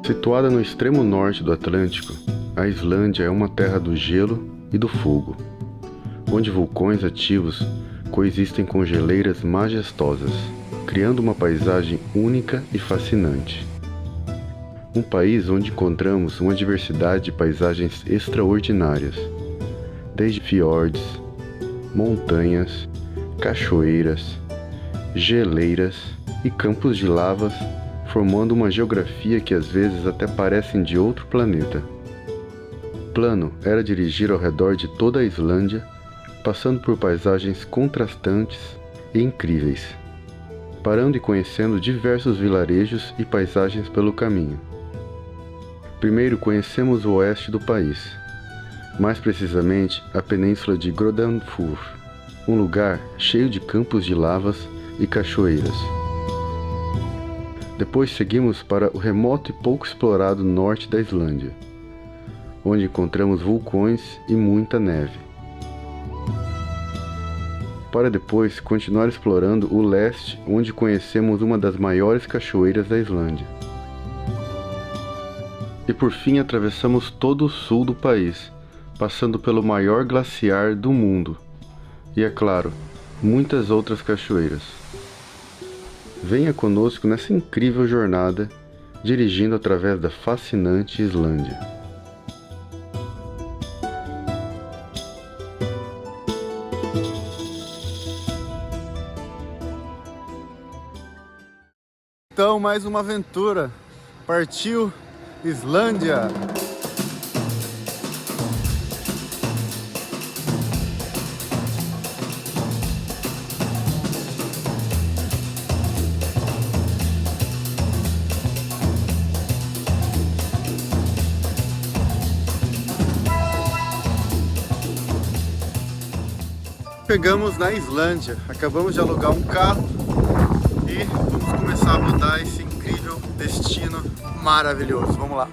Situada no extremo norte do Atlântico, a Islândia é uma terra do gelo e do fogo, onde vulcões ativos coexistem com geleiras majestosas, criando uma paisagem única e fascinante. Um país onde encontramos uma diversidade de paisagens extraordinárias, desde fiordes, montanhas, cachoeiras, geleiras e campos de lavas, formando uma geografia que às vezes até parecem de outro planeta. Plano era dirigir ao redor de toda a Islândia, passando por paisagens contrastantes e incríveis, parando e conhecendo diversos vilarejos e paisagens pelo caminho. Primeiro conhecemos o oeste do país, mais precisamente a península de Groddanfjord, um lugar cheio de campos de lavas e cachoeiras. Depois seguimos para o remoto e pouco explorado norte da Islândia, onde encontramos vulcões e muita neve. Para depois continuar explorando o leste, onde conhecemos uma das maiores cachoeiras da Islândia. E por fim atravessamos todo o sul do país, passando pelo maior glaciar do mundo, e é claro, muitas outras cachoeiras. Venha conosco nessa incrível jornada, dirigindo através da fascinante Islândia. Então, mais uma aventura. Partiu Islândia! Chegamos na Islândia, acabamos de alugar um carro e vamos começar a rodar esse incrível destino maravilhoso. Vamos lá!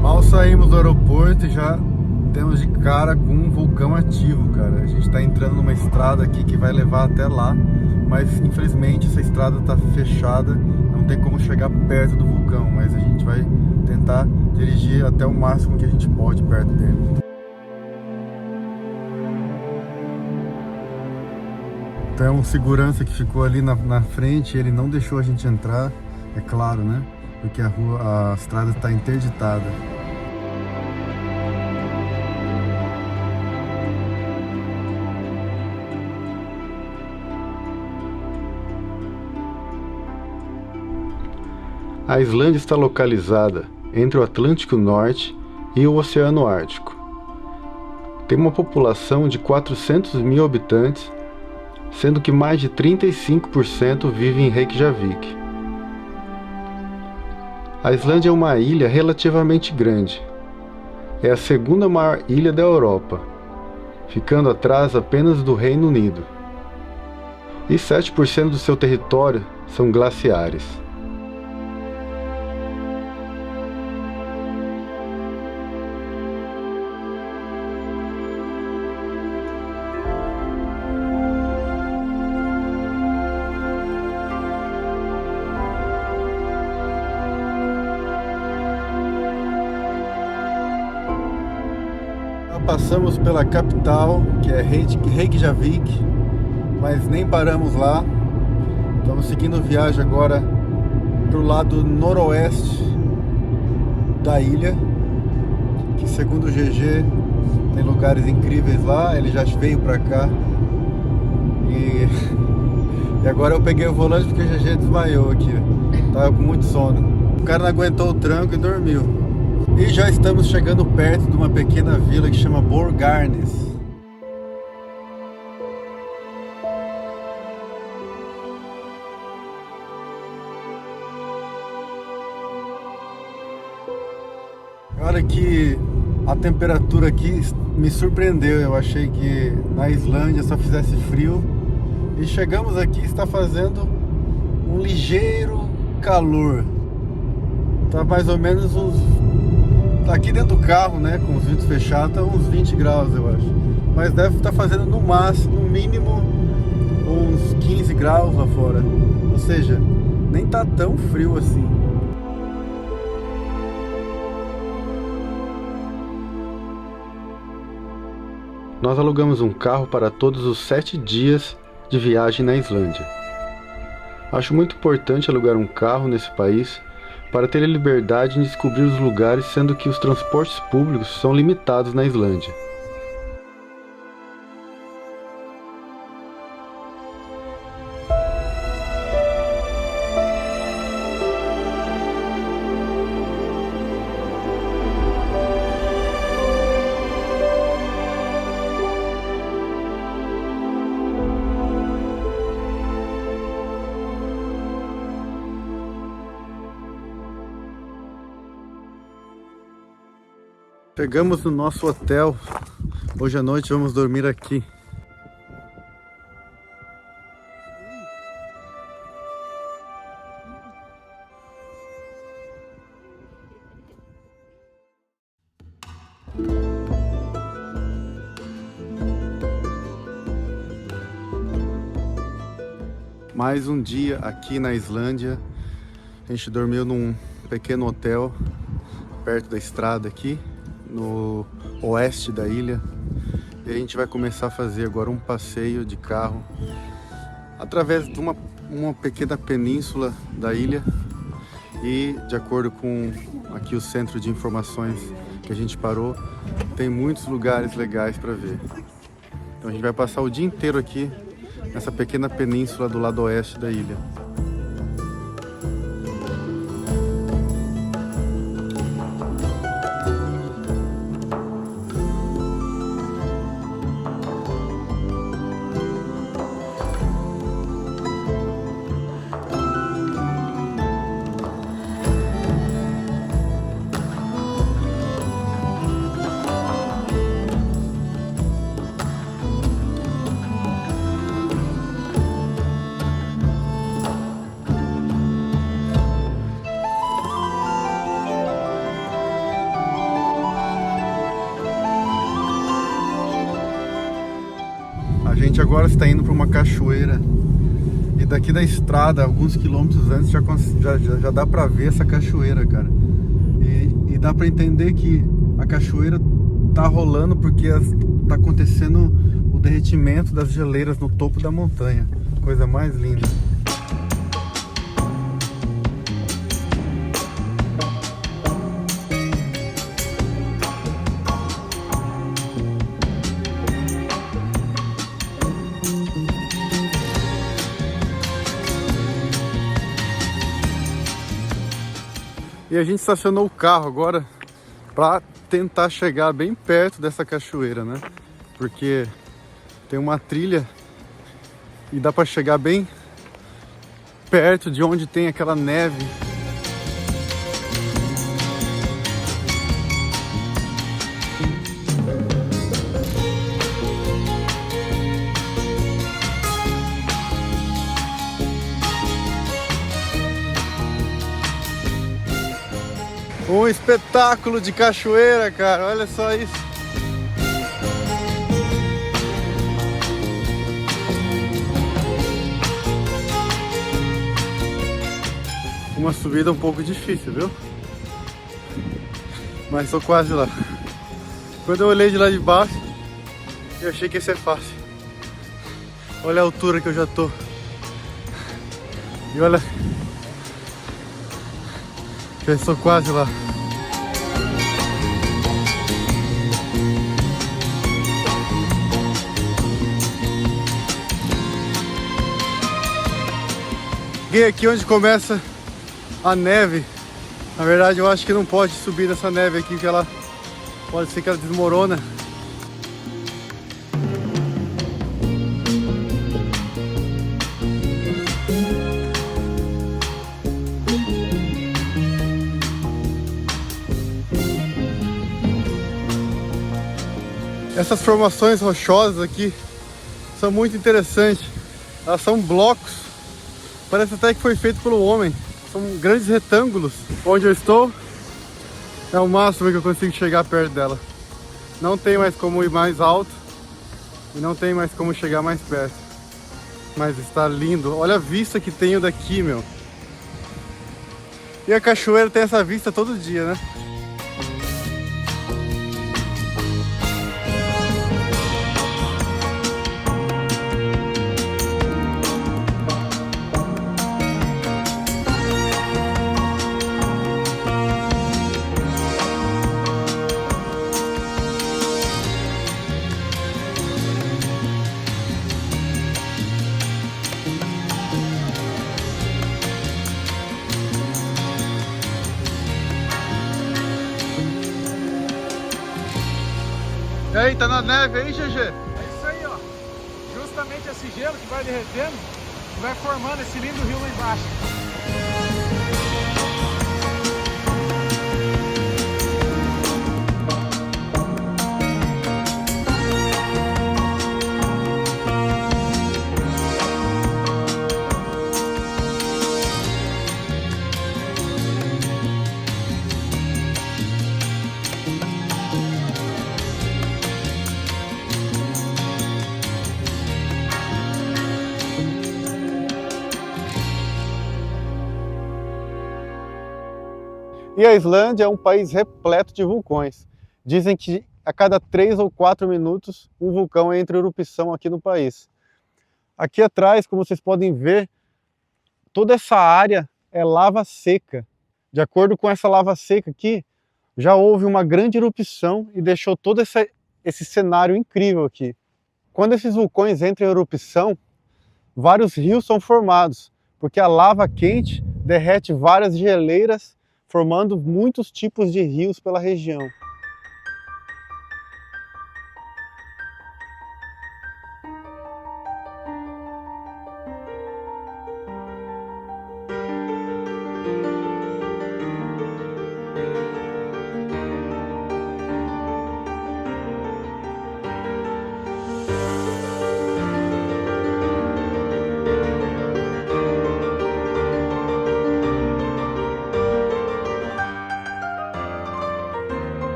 Mal saímos do aeroporto e já temos de cara com um vulcão ativo, cara. A gente está entrando numa estrada aqui que vai levar até lá, mas infelizmente essa estrada está fechada, não tem como chegar perto do vulcão, mas a gente vai tentar dirigir até o máximo que a gente pode perto dele. Então um segurança que ficou ali na frente, ele não deixou a gente entrar, é claro, né? Porque a estrada está interditada. A Islândia está localizada entre o Atlântico Norte e o Oceano Ártico. Tem uma população de 400 mil habitantes, sendo que mais de 35% vive em Reykjavik. A Islândia é uma ilha relativamente grande. É a segunda maior ilha da Europa, ficando atrás apenas do Reino Unido. E 7% do seu território são glaciares. Passamos pela capital, que é Reykjavik, mas nem paramos lá. Estamos seguindo viagem agora para o lado noroeste da ilha, que segundo o GG tem lugares incríveis lá. Ele já veio para cá e agora eu peguei o volante porque o GG desmaiou aqui, tava com muito sono. O cara não aguentou o tranco e dormiu. E já estamos chegando perto de uma pequena vila que chama Borgarnes. que a temperatura aqui me surpreendeu. Eu achei que na Islândia só fizesse frio. E chegamos aqui, está fazendo um ligeiro calor. Tá mais ou menos uns... Tá aqui dentro do carro, né, com os vidros fechados, tá uns 20 graus, eu acho. Mas deve estar fazendo no máximo, no mínimo, uns 15 graus lá fora. Ou seja, nem tá tão frio assim. Nós alugamos um carro para todos os 7 dias de viagem na Islândia. Acho muito importante alugar um carro nesse país para ter a liberdade de descobrir os lugares, sendo que os transportes públicos são limitados na Islândia. Chegamos no nosso hotel. Hoje à noite vamos dormir aqui. Mais um dia aqui na Islândia. A gente dormiu num pequeno hotel perto da estrada aqui, no oeste da ilha. E a gente vai começar a fazer agora um passeio de carro através de uma pequena península da ilha. E de acordo com aqui o centro de informações que a gente parou, tem muitos lugares legais para ver. Então a gente vai passar o dia inteiro aqui nessa pequena península do lado oeste da ilha. A gente agora está indo para uma cachoeira e daqui da estrada, alguns quilômetros antes, já dá para ver essa cachoeira, cara. E dá para entender que a cachoeira tá rolando porque tá acontecendo o derretimento das geleiras no topo da montanha. Coisa mais linda. E a gente estacionou o carro agora para tentar chegar bem perto dessa cachoeira, né? Porque tem uma trilha e dá para chegar bem perto de onde tem aquela neve. Um espetáculo de cachoeira, cara, olha só isso. Uma subida um pouco difícil, viu? Mas tô quase lá. Quando eu olhei de lá de baixo, eu achei que ia ser fácil. Olha a altura que eu já tô. E olha... eu estou quase lá. Cheguei aqui onde começa a neve. Na verdade, eu acho que não pode subir nessa neve aqui, porque ela pode ser que ela desmorona. essas formações rochosas aqui são muito interessantes. Elas são blocos, parece até que foi feito pelo homem. São grandes retângulos. Onde eu estou é o máximo que eu consigo chegar perto dela. Não tem mais como ir mais alto e não tem mais como chegar mais perto. Mas está lindo. Olha a vista que tenho daqui, meu. E a cachoeira tem essa vista todo dia, né? E aí, tá na neve aí, GG? É isso aí, ó. Justamente esse gelo que vai derretendo e vai formando esse lindo rio lá embaixo. E a Islândia é um país repleto de vulcões. Dizem que a cada 3 ou 4 minutos um vulcão entra em erupção aqui no país. Aqui atrás, como vocês podem ver, toda essa área é lava seca. De acordo com essa lava seca aqui, já houve uma grande erupção e deixou todo esse cenário incrível aqui. Quando esses vulcões entram em erupção, vários rios são formados, porque a lava quente derrete várias geleiras, formando muitos tipos de rios pela região.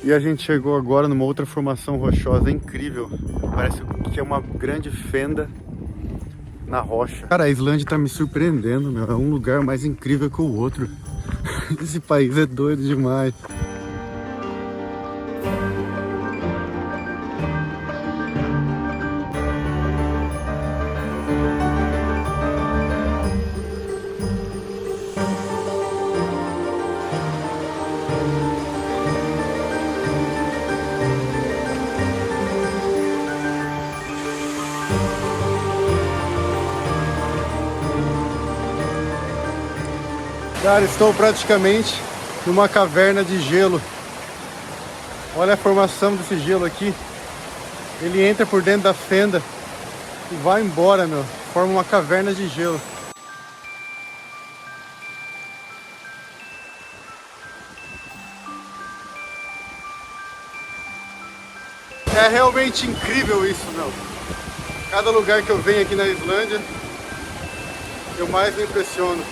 E a gente chegou agora numa outra formação rochosa incrível. Parece que é uma grande fenda na rocha. Cara, a Islândia tá me surpreendendo, meu. É um lugar mais incrível que o outro. Esse país é doido demais. Cara, estou praticamente numa caverna de gelo. Olha a formação desse gelo aqui. Ele entra por dentro da fenda e vai embora, meu. Forma uma caverna de gelo. É realmente incrível isso, meu. Cada lugar que eu venho aqui na Islândia, eu mais me impressiono.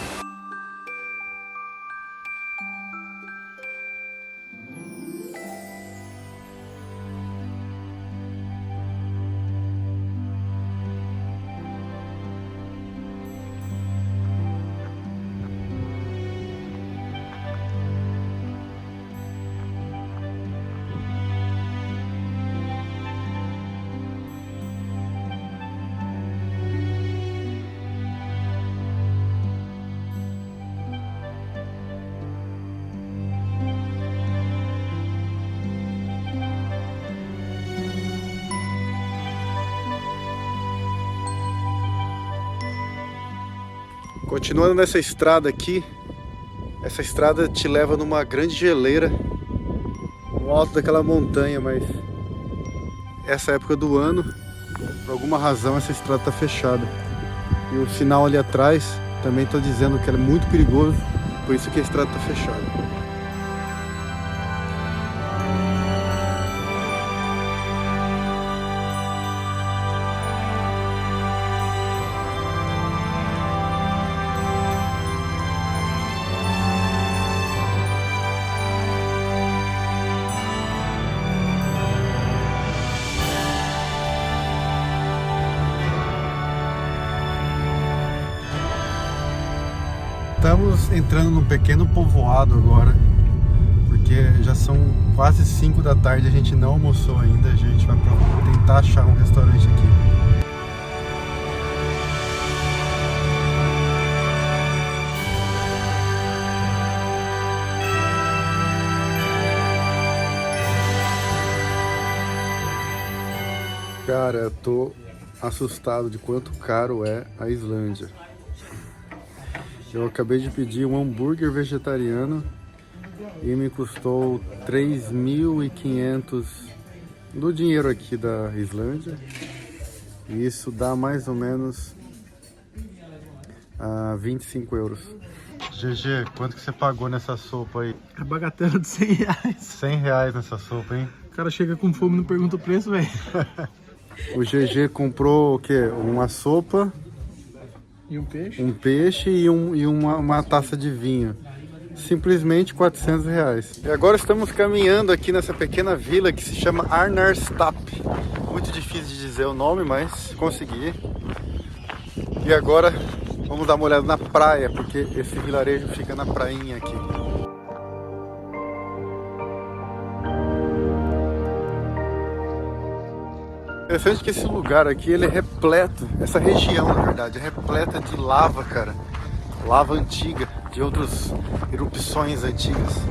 Continuando nessa estrada aqui, essa estrada te leva numa grande geleira no alto daquela montanha, mas essa época do ano Por alguma razão essa estrada está fechada. E o sinal ali atrás também está dizendo que é muito perigoso, por isso que a estrada está fechada. Estamos entrando num pequeno povoado agora, porque já são quase 5 da tarde, a gente não almoçou ainda, a gente vai tentar achar um restaurante aqui. Cara, eu tô assustado de quanto caro é a Islândia. Eu acabei de pedir um hambúrguer vegetariano e me custou 3.500 do dinheiro aqui da Islândia. E isso dá mais ou menos 25 euros. GG, quanto que você pagou nessa sopa aí? A bagatela de 100 reais. 100 reais nessa sopa, hein? O cara chega com fome e não pergunta o preço, velho. O GG comprou o quê? Uma sopa... E um peixe? Um peixe e uma taça de vinho. Simplesmente 400 reais. E agora estamos caminhando aqui nessa pequena vila que se chama Arnarstap. Muito difícil de dizer o nome, mas consegui. E agora vamos dar uma olhada na praia, porque esse vilarejo fica na prainha aqui. Interessante que esse lugar aqui, ele é repleto, essa região na verdade, é repleta de lava, cara. Lava antiga, de outras erupções antigas.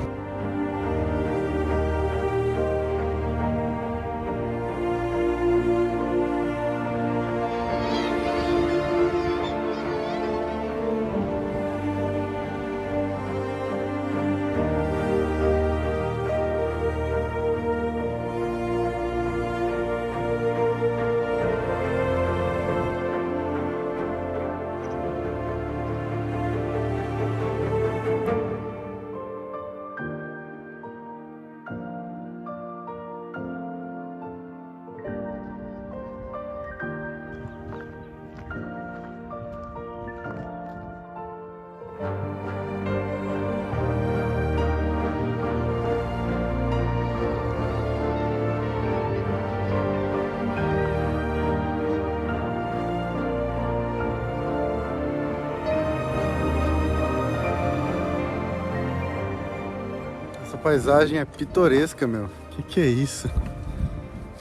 Essa paisagem é pitoresca, meu. Que é isso?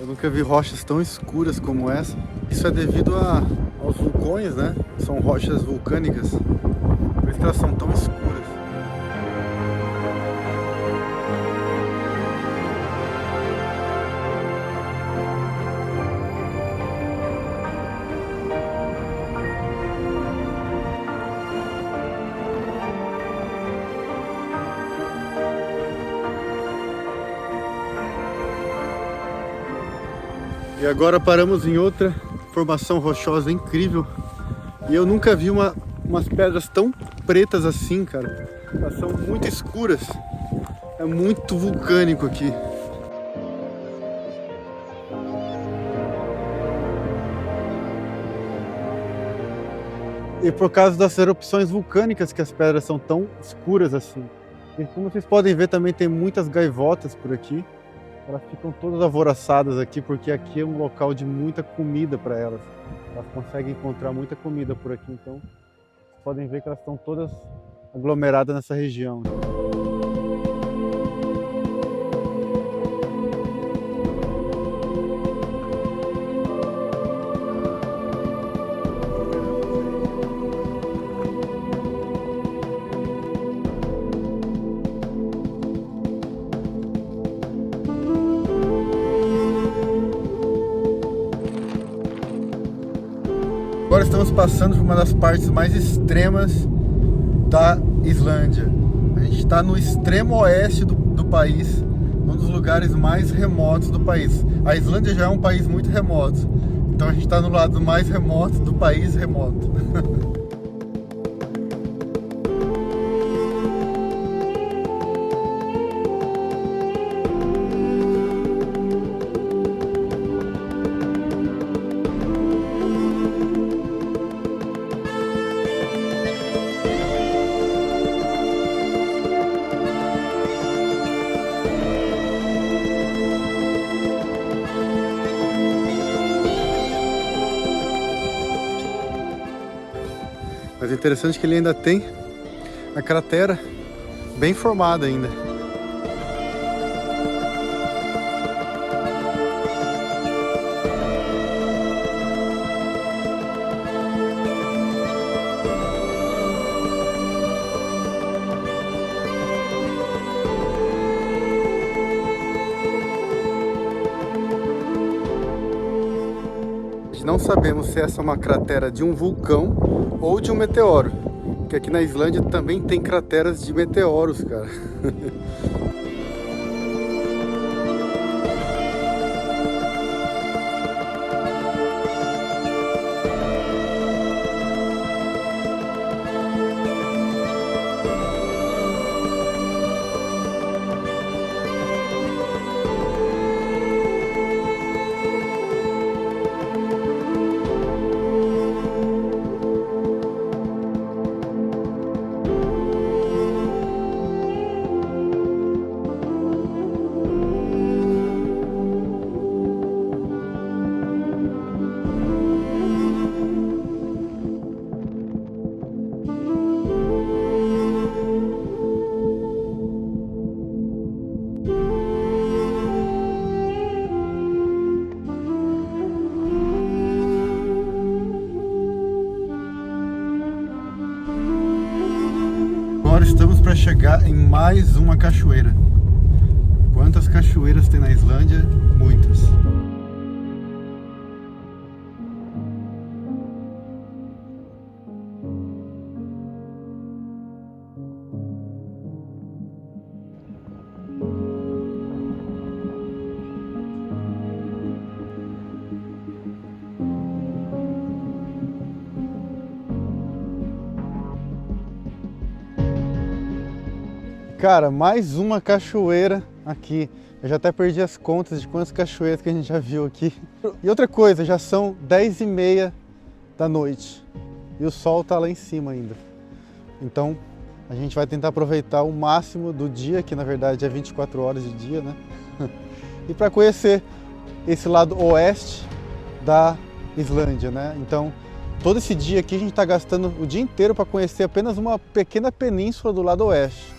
Eu nunca vi rochas tão escuras como essa. Isso é devido aos vulcões, né? São rochas vulcânicas. Por isso que elas são tão escuras. E agora paramos em outra formação rochosa incrível. E eu nunca vi umas pedras tão pretas assim, cara. Elas são muito escuras. É muito vulcânico aqui. E por causa das erupções vulcânicas que as pedras são tão escuras assim. E como vocês podem ver, também tem muitas gaivotas por aqui. Elas ficam todas alvoroçadas aqui, porque aqui é um local de muita comida para elas. Elas conseguem encontrar muita comida por aqui, então vocês podem ver que elas estão todas aglomeradas nessa região. Agora estamos passando por uma das partes mais extremas da Islândia. A gente está no extremo oeste do país, um dos lugares mais remotos do país. A Islândia já é um país muito remoto, Então a gente está no lado mais remoto do país remoto. Mas é interessante que ele ainda tem a cratera bem formada ainda. Não sabemos se essa é uma cratera de um vulcão ou de um meteoro, porque aqui na Islândia também tem crateras de meteoros, cara. Agora estamos para chegar em mais uma cachoeira. Quantas cachoeiras tem na Islândia? Muitas. Cara, mais uma cachoeira aqui. Eu já até perdi as contas de quantas cachoeiras que a gente já viu aqui. E outra coisa, já são 10h30 da noite e o sol tá lá em cima ainda. Então a gente vai tentar aproveitar o máximo do dia, que na verdade é 24 horas de dia, né? E para conhecer esse lado oeste da Islândia, né? Então todo esse dia aqui a gente está gastando o dia inteiro para conhecer apenas uma pequena península do lado oeste.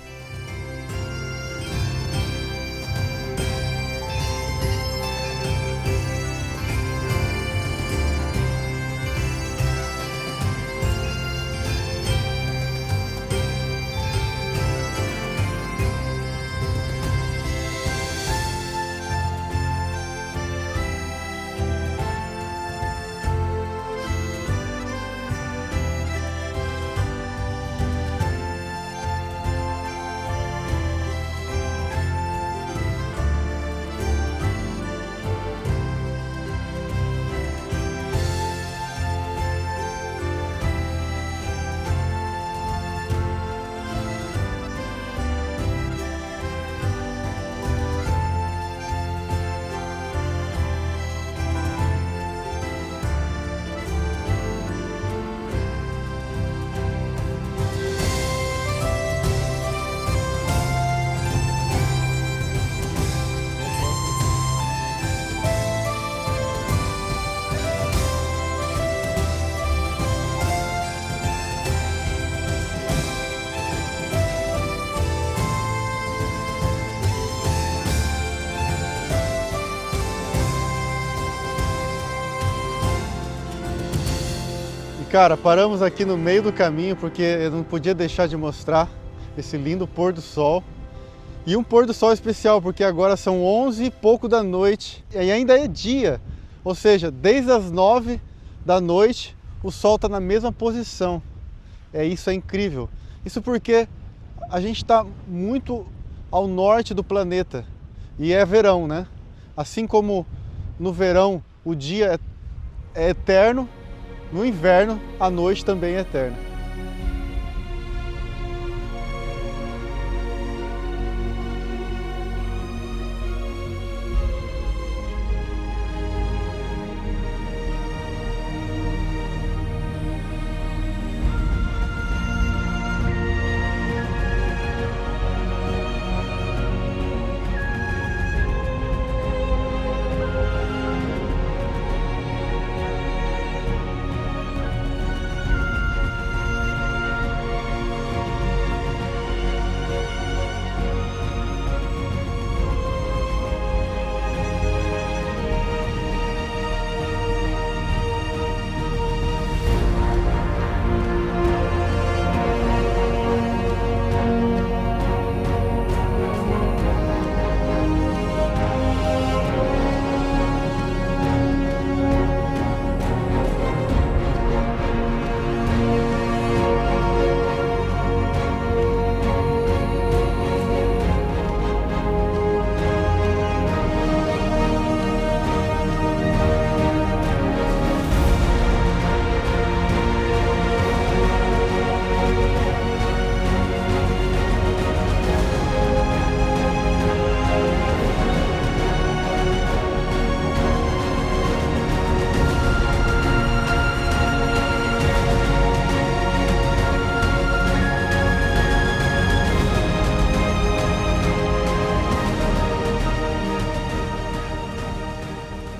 Cara, paramos aqui no meio do caminho porque eu não podia deixar de mostrar esse lindo pôr do sol. E um pôr do sol especial, porque agora são 11 e pouco da noite e ainda é dia. Ou seja, desde as 9 da noite o sol está na mesma posição. Isso é incrível. Isso porque a gente está muito ao norte do planeta e é verão, né? Assim como no verão o dia é é eterno, no inverno a noite também é eterna.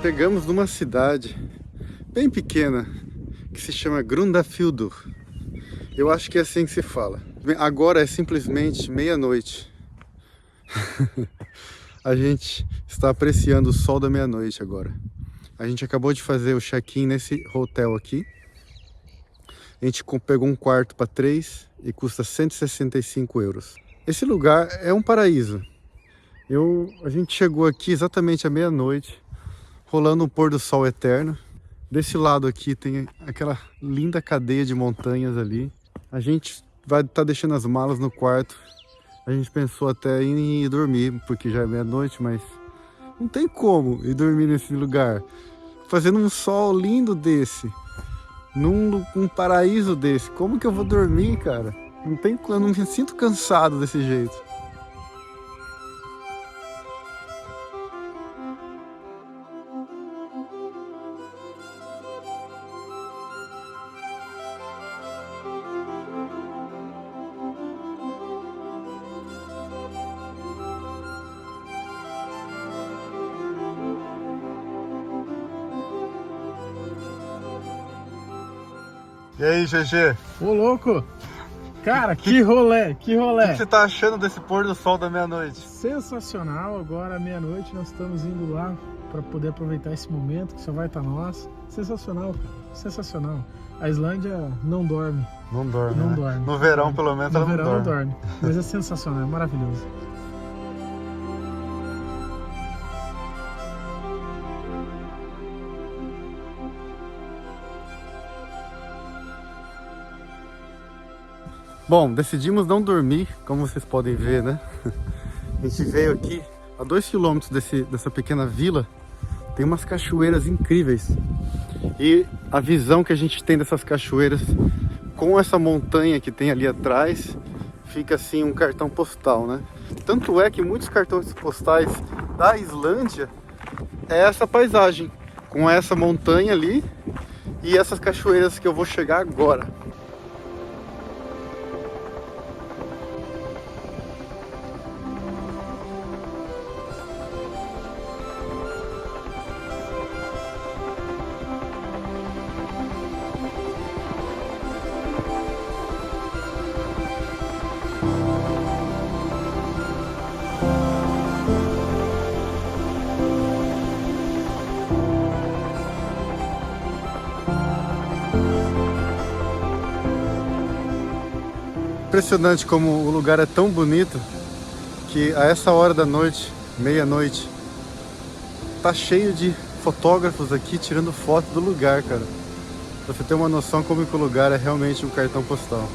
Chegamos numa cidade bem pequena que se chama Grundarfjörður. Eu acho que é assim que se fala. Agora é simplesmente meia-noite. A gente está apreciando o sol da meia-noite agora. A gente acabou de fazer o check-in nesse hotel aqui. A gente pegou um quarto para 3 e custa 165 euros. Esse lugar é um paraíso. A gente chegou aqui exatamente à meia-noite, rolando um pôr do sol eterno. Desse lado aqui tem aquela linda cadeia de montanhas ali. A gente vai estar deixando as malas no quarto. A gente pensou até em ir dormir, porque já é meia-noite, mas não tem como ir dormir nesse lugar. Fazendo um sol lindo desse, num paraíso desse. Como que eu vou dormir, cara? Eu não me sinto cansado desse jeito. E aí, GG? Ô, louco! Cara, que rolê, que rolê! O que você tá achando desse pôr do sol da meia-noite? Sensacional, agora meia-noite nós estamos indo lá para poder aproveitar esse momento que só vai estar nós. Sensacional, cara, sensacional. A Islândia não dorme. Não dorme, Não né? dorme. No verão, pelo menos, ela No verão não dorme. não dorme, mas é sensacional, é maravilhoso. Bom, decidimos não dormir, como vocês podem ver, né? A gente veio aqui a 2 km dessa pequena vila. Tem umas cachoeiras incríveis. E a visão que a gente tem dessas cachoeiras com essa montanha que tem ali atrás, fica assim um cartão postal, né? Tanto é que muitos cartões postais da Islândia é essa paisagem, com essa montanha ali e essas cachoeiras que eu vou chegar agora. Impressionante como o lugar é tão bonito que a essa hora da noite, meia-noite, tá cheio de fotógrafos aqui tirando foto do lugar, cara. Pra você ter uma noção como que o lugar é realmente um cartão postal.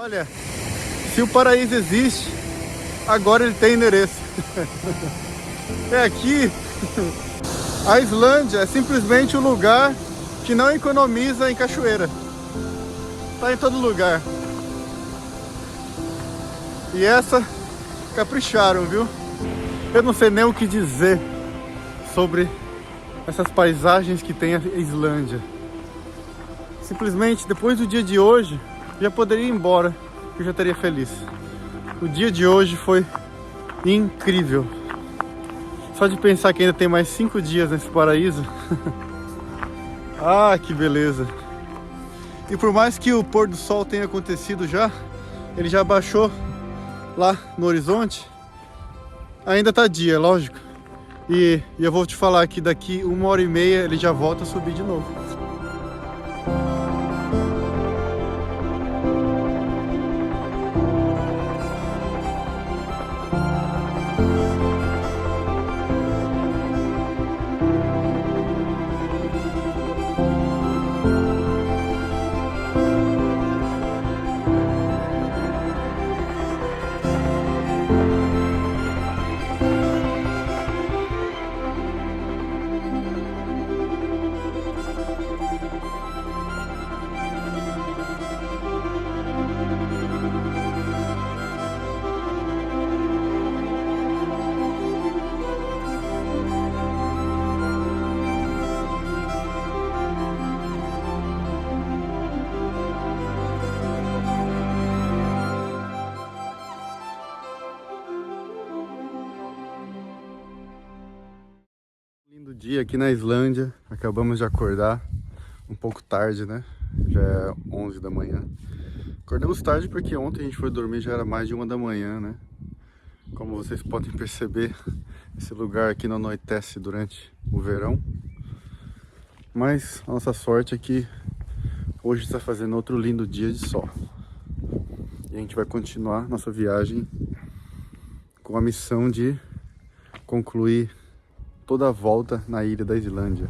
Olha, se o paraíso existe, agora ele tem endereço. É aqui. A Islândia é simplesmente um lugar que não economiza em cachoeira. Tá em todo lugar. E essa capricharam, viu? Eu não sei nem o que dizer sobre essas paisagens que tem a Islândia. Simplesmente depois do dia de hoje já poderia ir embora, eu já estaria feliz. O dia de hoje foi incrível. Só de pensar que ainda tem mais 5 dias nesse paraíso. Ah, que beleza. E por mais que o pôr do sol tenha acontecido já, ele já baixou lá no horizonte, ainda tá dia, lógico. E eu vou te falar que daqui 1h30 ele já volta a subir de novo. Lindo dia aqui na Islândia, acabamos de acordar um pouco tarde, né? Já é 11 da manhã. Acordamos tarde porque ontem a gente foi dormir, já era mais de 1 da manhã, né? Como vocês podem perceber, esse lugar aqui não anoitece durante o verão. Mas a nossa sorte é que hoje está fazendo outro lindo dia de sol. E a gente vai continuar nossa viagem com a missão de concluir toda a volta na ilha da Islândia.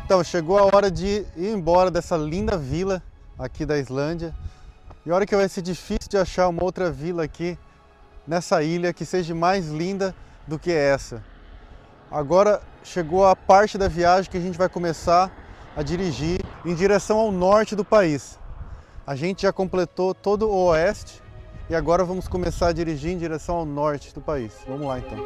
Então, chegou a hora de ir embora dessa linda vila aqui da Islândia. E a hora que vai ser difícil de achar uma outra vila aqui nessa ilha que seja mais linda do que essa. Agora chegou a parte da viagem que a gente vai começar a dirigir em direção ao norte do país. A gente já completou todo o oeste e agora vamos começar a dirigir em direção ao norte do país. Vamos lá então.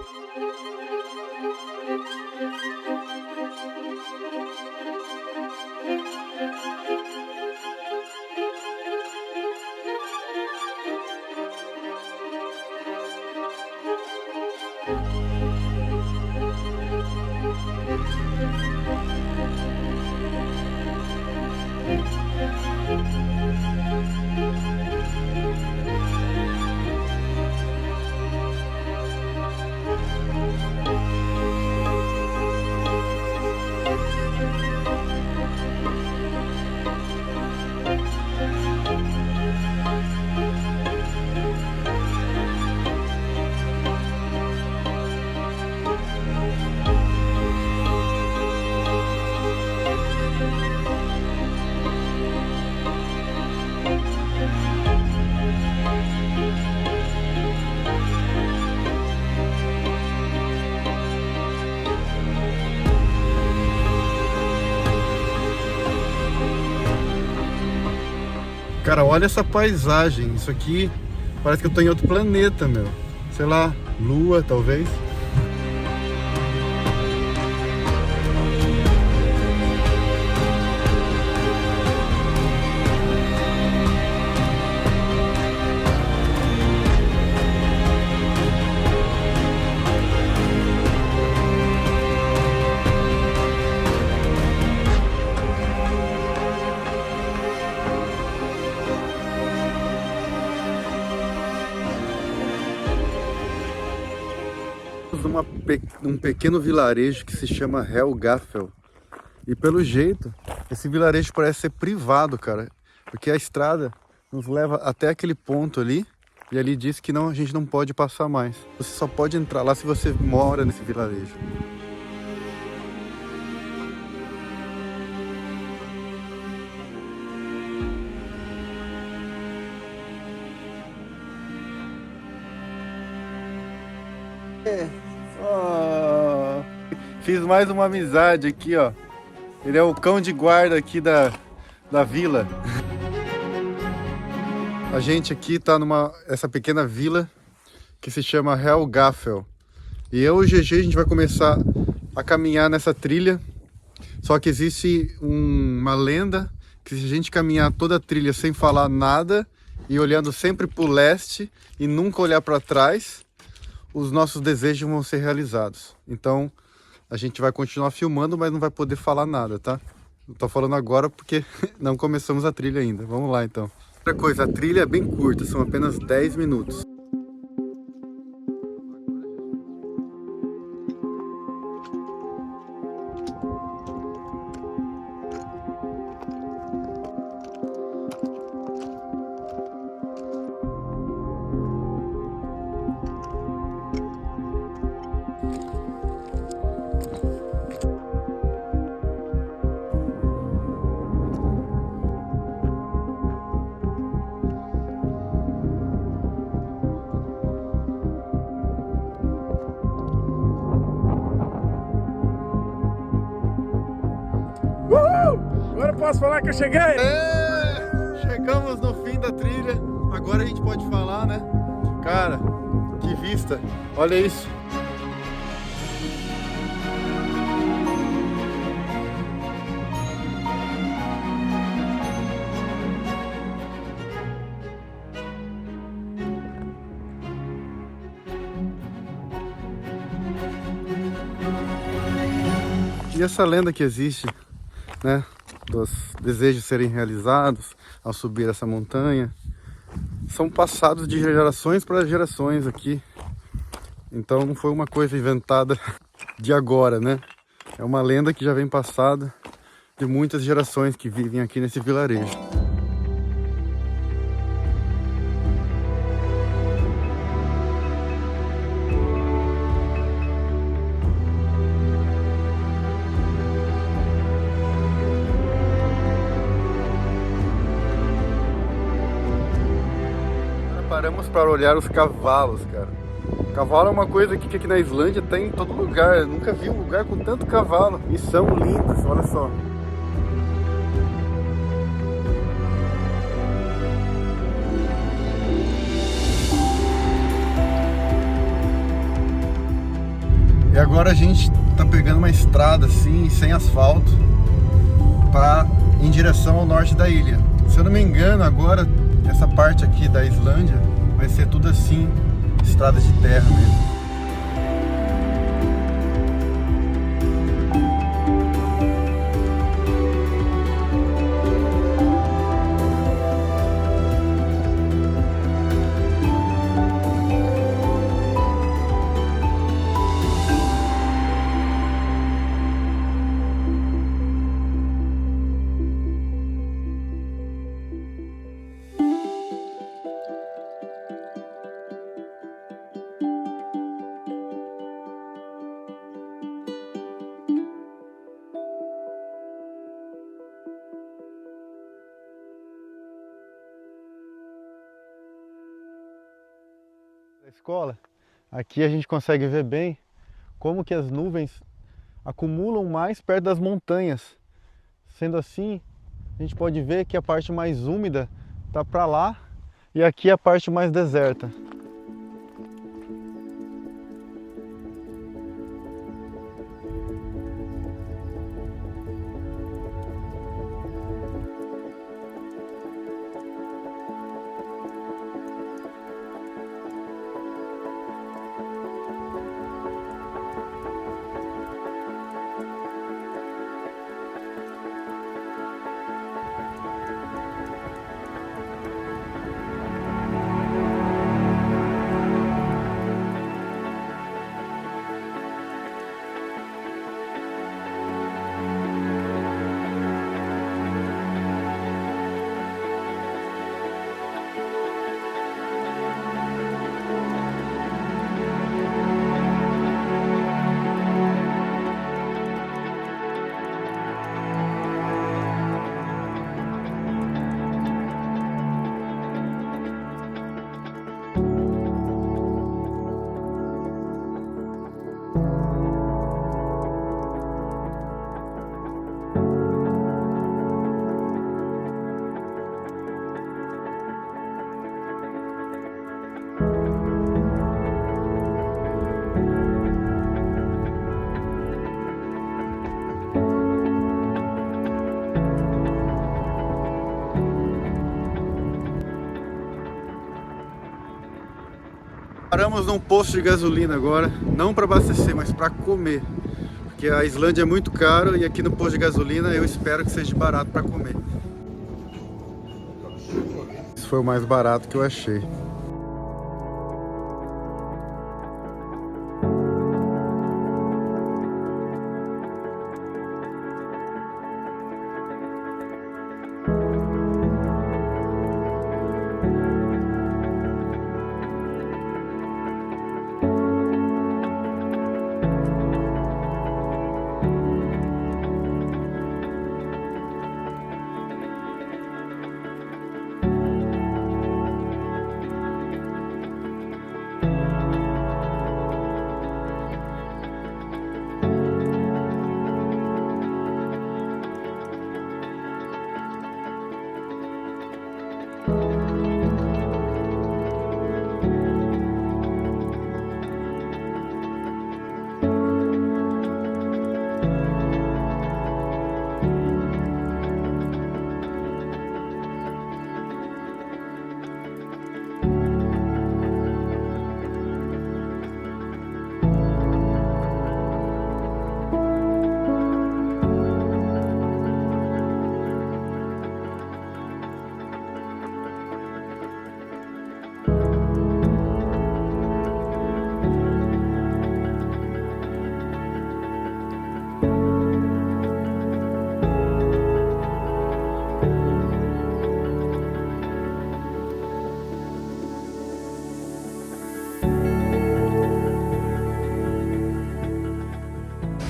Cara, olha essa paisagem. Isso aqui parece que eu tô em outro planeta, meu. Sei lá, lua, talvez. Um pequeno vilarejo que se chama Helgafell. E pelo jeito, esse vilarejo parece ser privado, cara. Porque a estrada nos leva até aquele ponto ali. E ali diz que não, a gente não pode passar mais. Você só pode entrar lá se você mora nesse vilarejo. Oh, fiz mais uma amizade aqui, ó. Ele é o cão de guarda aqui da vila. A gente aqui tá essa pequena vila que se chama Helgafell. E eu e o GG a gente vai começar a caminhar nessa trilha. Só que existe uma lenda que se a gente caminhar toda a trilha sem falar nada e olhando sempre para o leste e nunca olhar para trás, os nossos desejos vão ser realizados. Então a gente vai continuar filmando, mas não vai poder falar nada, tá? Eu tô falando agora porque não começamos a trilha ainda. Vamos lá então. Outra coisa, a trilha é bem curta, são apenas 10 minutos. Agora eu posso falar que eu cheguei? Chegamos no fim da trilha. Agora a gente pode falar, né? Cara, que vista. Olha isso. E essa lenda que existe, né, dos desejos serem realizados ao subir essa montanha, são passados de gerações para gerações aqui. Então não foi uma coisa inventada de agora, né? É uma lenda que já vem passada de muitas gerações que vivem aqui nesse vilarejo. Paramos para olhar os cavalos, cara. Cavalo é uma coisa que aqui na Islândia tem em todo lugar. Eu nunca vi um lugar com tanto cavalo. E são lindos, olha só. E agora a gente tá pegando uma estrada assim, sem asfalto, em direção ao norte da ilha. Se eu não me engano, agora essa parte aqui da Islândia vai ser tudo assim, estradas de terra mesmo. Da escola, aqui a gente consegue ver bem como que as nuvens acumulam mais perto das montanhas. Sendo assim, a gente pode ver que a parte mais úmida está para lá e aqui a parte mais deserta. Paramos num posto de gasolina agora, não para abastecer, mas para comer. Porque a Islândia é muito caro e aqui no posto de gasolina eu espero que seja barato para comer. Esse foi o mais barato que eu achei.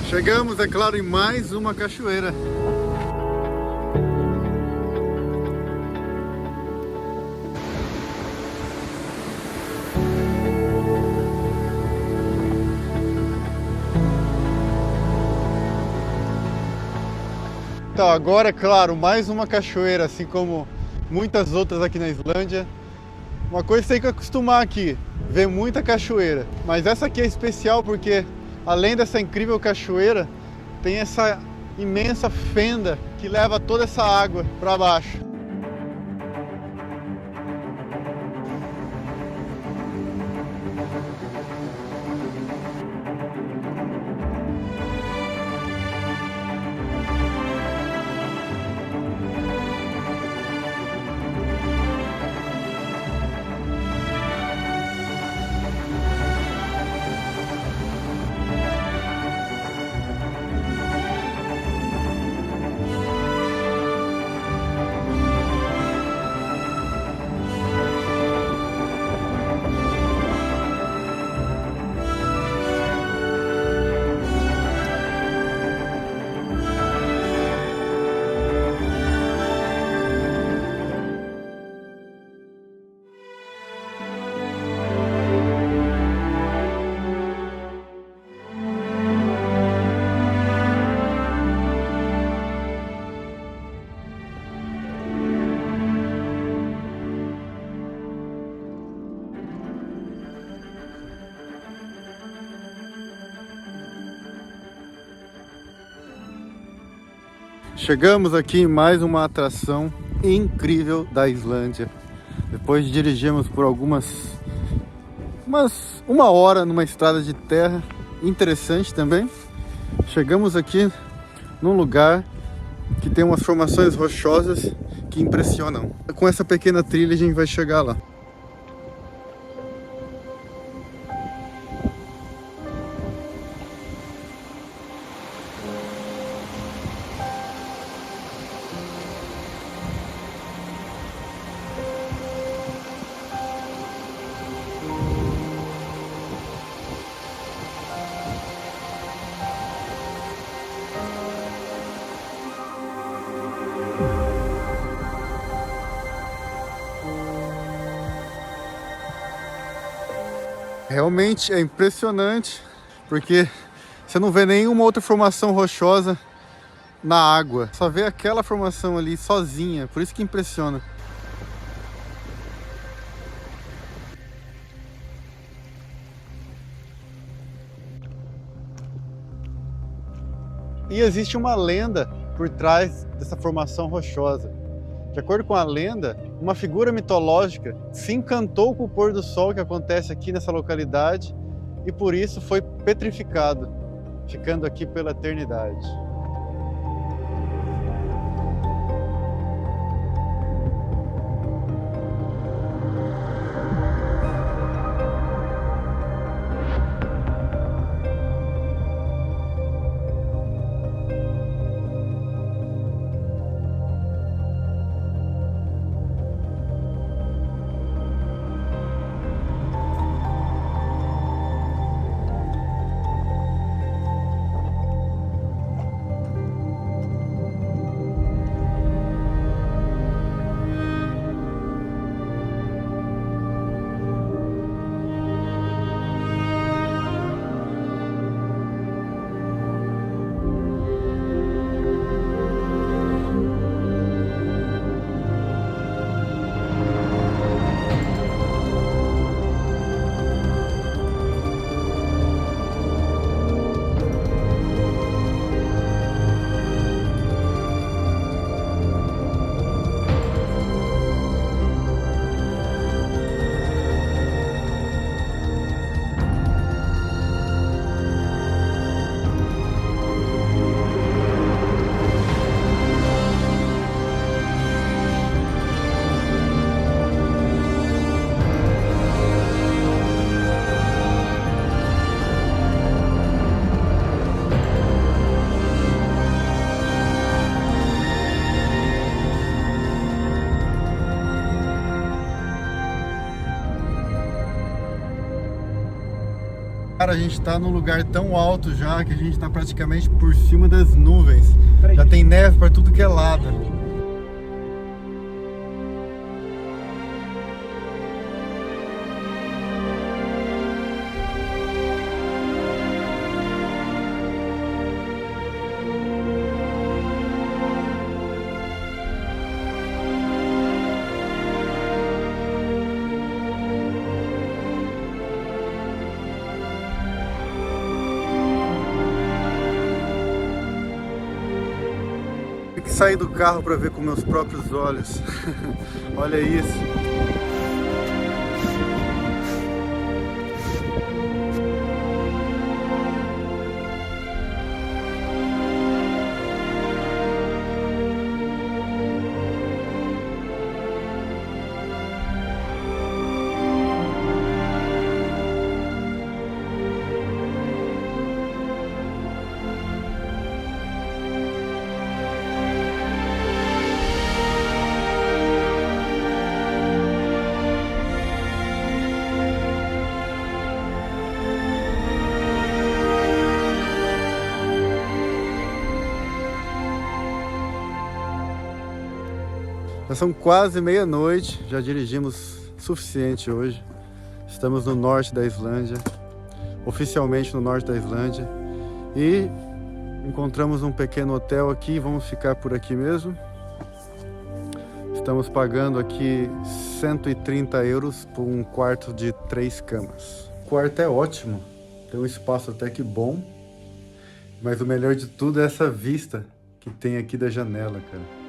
Chegamos, é claro, em mais uma cachoeira. Então, agora, é claro, mais uma cachoeira, assim como muitas outras aqui na Islândia. Uma coisa que tem que acostumar aqui, ver muita cachoeira. Mas essa aqui é especial porque, além dessa incrível cachoeira, tem essa imensa fenda que leva toda essa água para baixo. Chegamos aqui em mais uma atração incrível da Islândia. Depois dirigimos por uma hora numa estrada de terra interessante também. Chegamos aqui num lugar que tem umas formações rochosas que impressionam. Com essa pequena trilha a gente vai chegar lá. Realmente é impressionante, porque você não vê nenhuma outra formação rochosa na água. Só vê aquela formação ali sozinha, por isso que impressiona. E existe uma lenda por trás dessa formação rochosa. De De acordo com a lenda, uma figura mitológica se encantou com o pôr do sol que acontece aqui nessa localidade e por isso foi petrificado, ficando aqui pela eternidade. Cara, a gente tá num lugar tão alto já que a gente tá praticamente por cima das nuvens. Já tem neve para tudo que é lado. Tive que sair do carro para ver com meus próprios olhos. Olha isso. Já são quase meia-noite, já dirigimos suficiente hoje. Estamos no norte da Islândia, oficialmente no norte da Islândia. E encontramos um pequeno hotel aqui, vamos ficar por aqui mesmo. Estamos pagando aqui 130 euros por um quarto de 3 camas. O quarto é ótimo, tem um espaço até que bom. Mas o melhor de tudo é essa vista que tem aqui da janela, cara.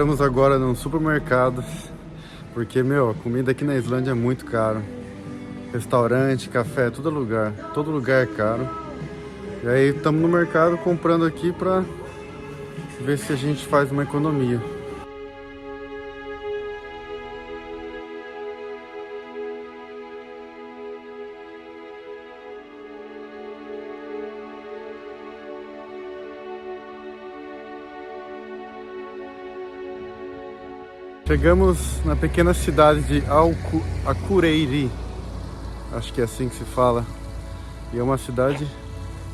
Estamos agora num supermercado, porque, meu, a comida aqui na Islândia é muito caro. Restaurante, café, todo lugar é caro. E aí estamos no mercado comprando aqui pra ver se a gente faz uma economia. Chegamos na pequena cidade de Akureyri, acho que é assim que se fala, e é uma cidade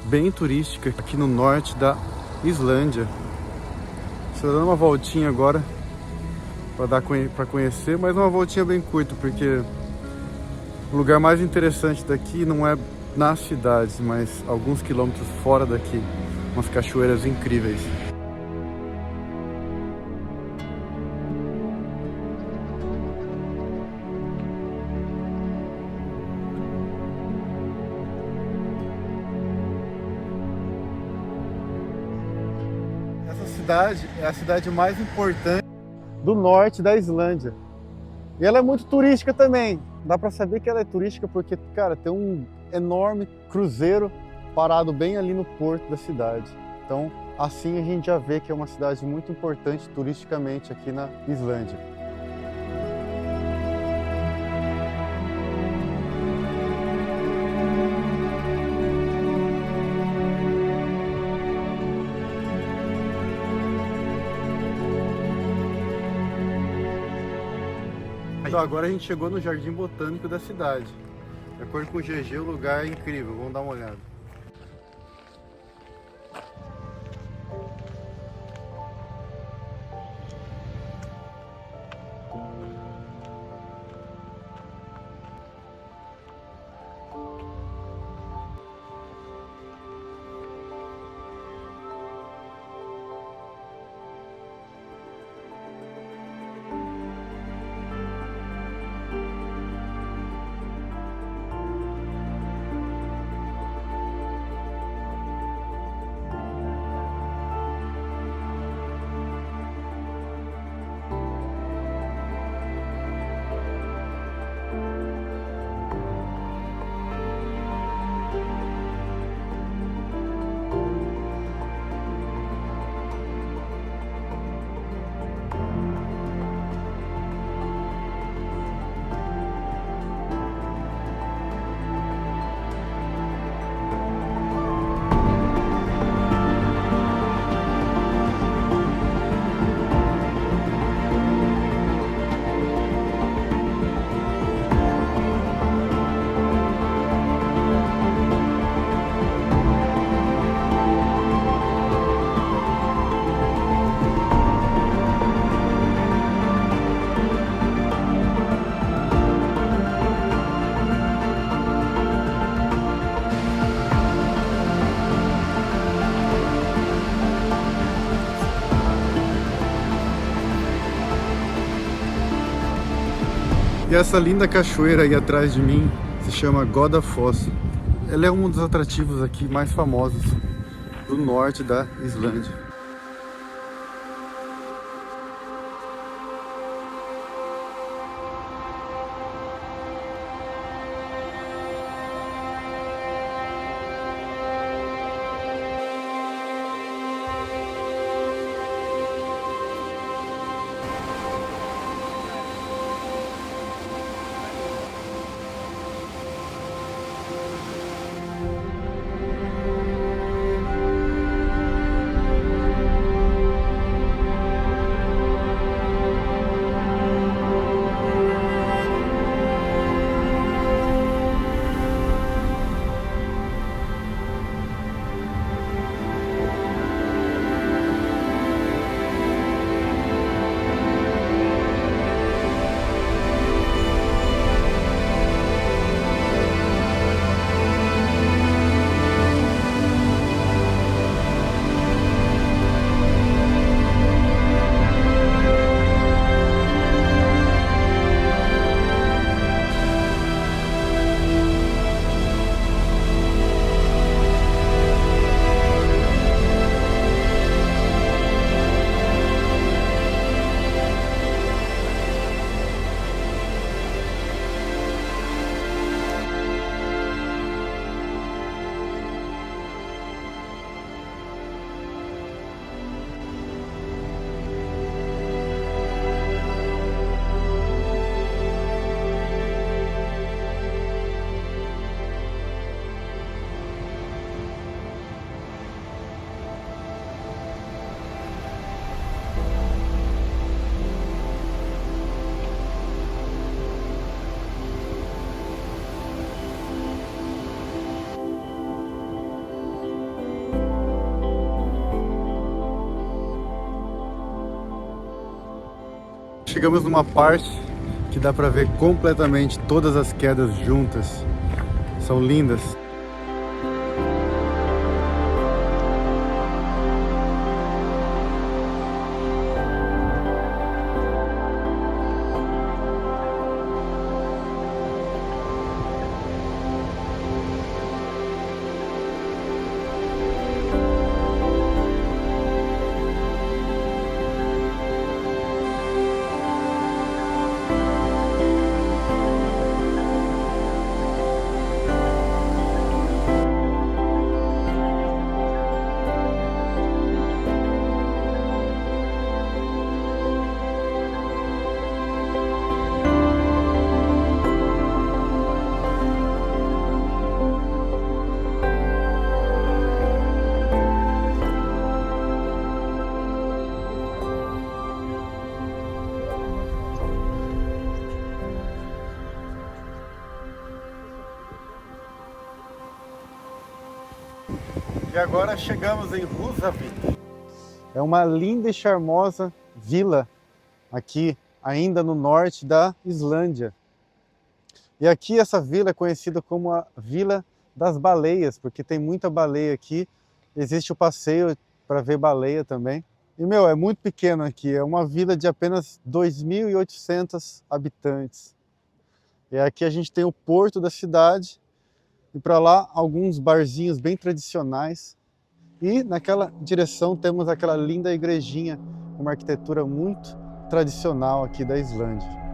bem turística aqui no norte da Islândia. Estou dando uma voltinha agora para conhecer, mas uma voltinha bem curta, porque o lugar mais interessante daqui não é nas cidades, mas alguns quilômetros fora daqui, umas cachoeiras incríveis. Cidade é a cidade mais importante do norte da Islândia. E ela é muito turística também. Dá para saber que ela é turística porque, cara, tem um enorme cruzeiro parado bem ali no porto da cidade. Então, assim a gente já vê que é uma cidade muito importante turisticamente aqui na Islândia. Então agora a gente chegou no Jardim Botânico da cidade. De acordo com o GG, o lugar é incrível. Vamos dar uma olhada. E essa linda cachoeira aí atrás de mim se chama Godafoss. Ela é um dos atrativos aqui mais famosos do norte da Islândia. Chegamos numa parte que dá para ver completamente todas as quedas juntas. São lindas. E agora chegamos em Húsavík. É uma linda e charmosa vila aqui, ainda no norte da Islândia. E aqui essa vila é conhecida como a Vila das Baleias, porque tem muita baleia aqui. Existe o passeio para ver baleia também. E, é muito pequeno aqui, é uma vila de apenas 2.800 habitantes. E aqui a gente tem o porto da cidade, e para lá alguns barzinhos bem tradicionais. E naquela direção temos aquela linda igrejinha, uma arquitetura muito tradicional aqui da Islândia.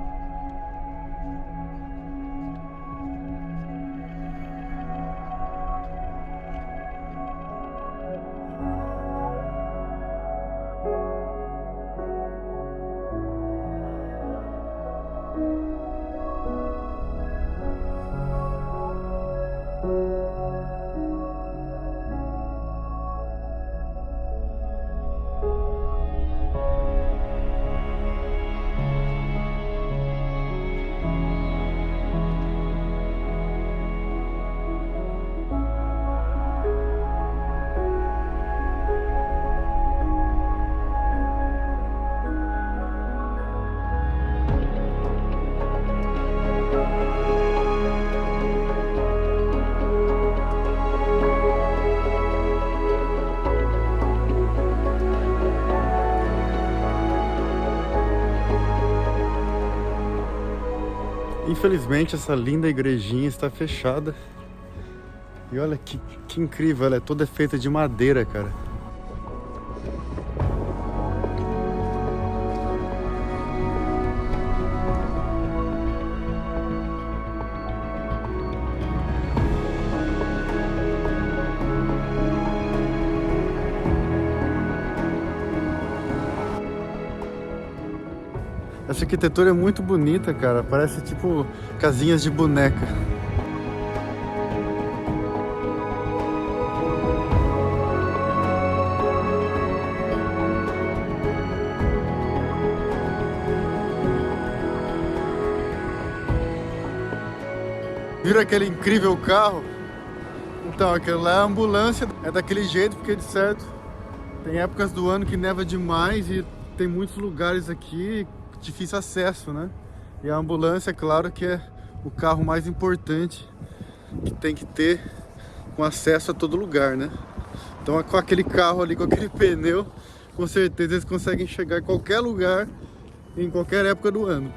Infelizmente essa linda igrejinha está fechada. E olha que incrível, ela é toda feita de madeira, cara. Essa arquitetura é muito bonita, cara. Parece tipo casinhas de boneca. Viram aquele incrível carro? Então, aquela lá é a ambulância. É daquele jeito porque, de certo, tem épocas do ano que neva demais e tem muitos lugares aqui difícil acesso, né? E a ambulância, claro que é o carro mais importante que tem que ter com acesso a todo lugar, né? Então, com aquele carro ali, com aquele pneu, com certeza eles conseguem chegar em qualquer lugar, em qualquer época do ano.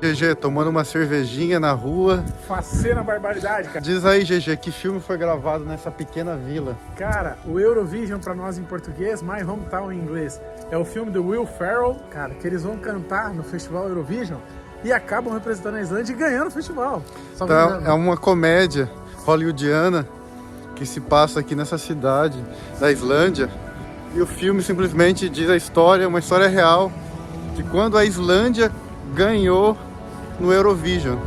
GG, tomando uma cervejinha na rua. Faceira barbaridade, cara. Diz aí, GG, que filme foi gravado nessa pequena vila? Cara, o Eurovision pra nós em português, My Hometown em inglês, é o filme do Will Ferrell, cara, que eles vão cantar no festival Eurovision e acabam representando a Islândia e ganhando o festival. Então, é uma comédia hollywoodiana que se passa aqui nessa cidade da Islândia. E o filme simplesmente diz a história, uma história real, de quando a Islândia ganhou no Eurovision.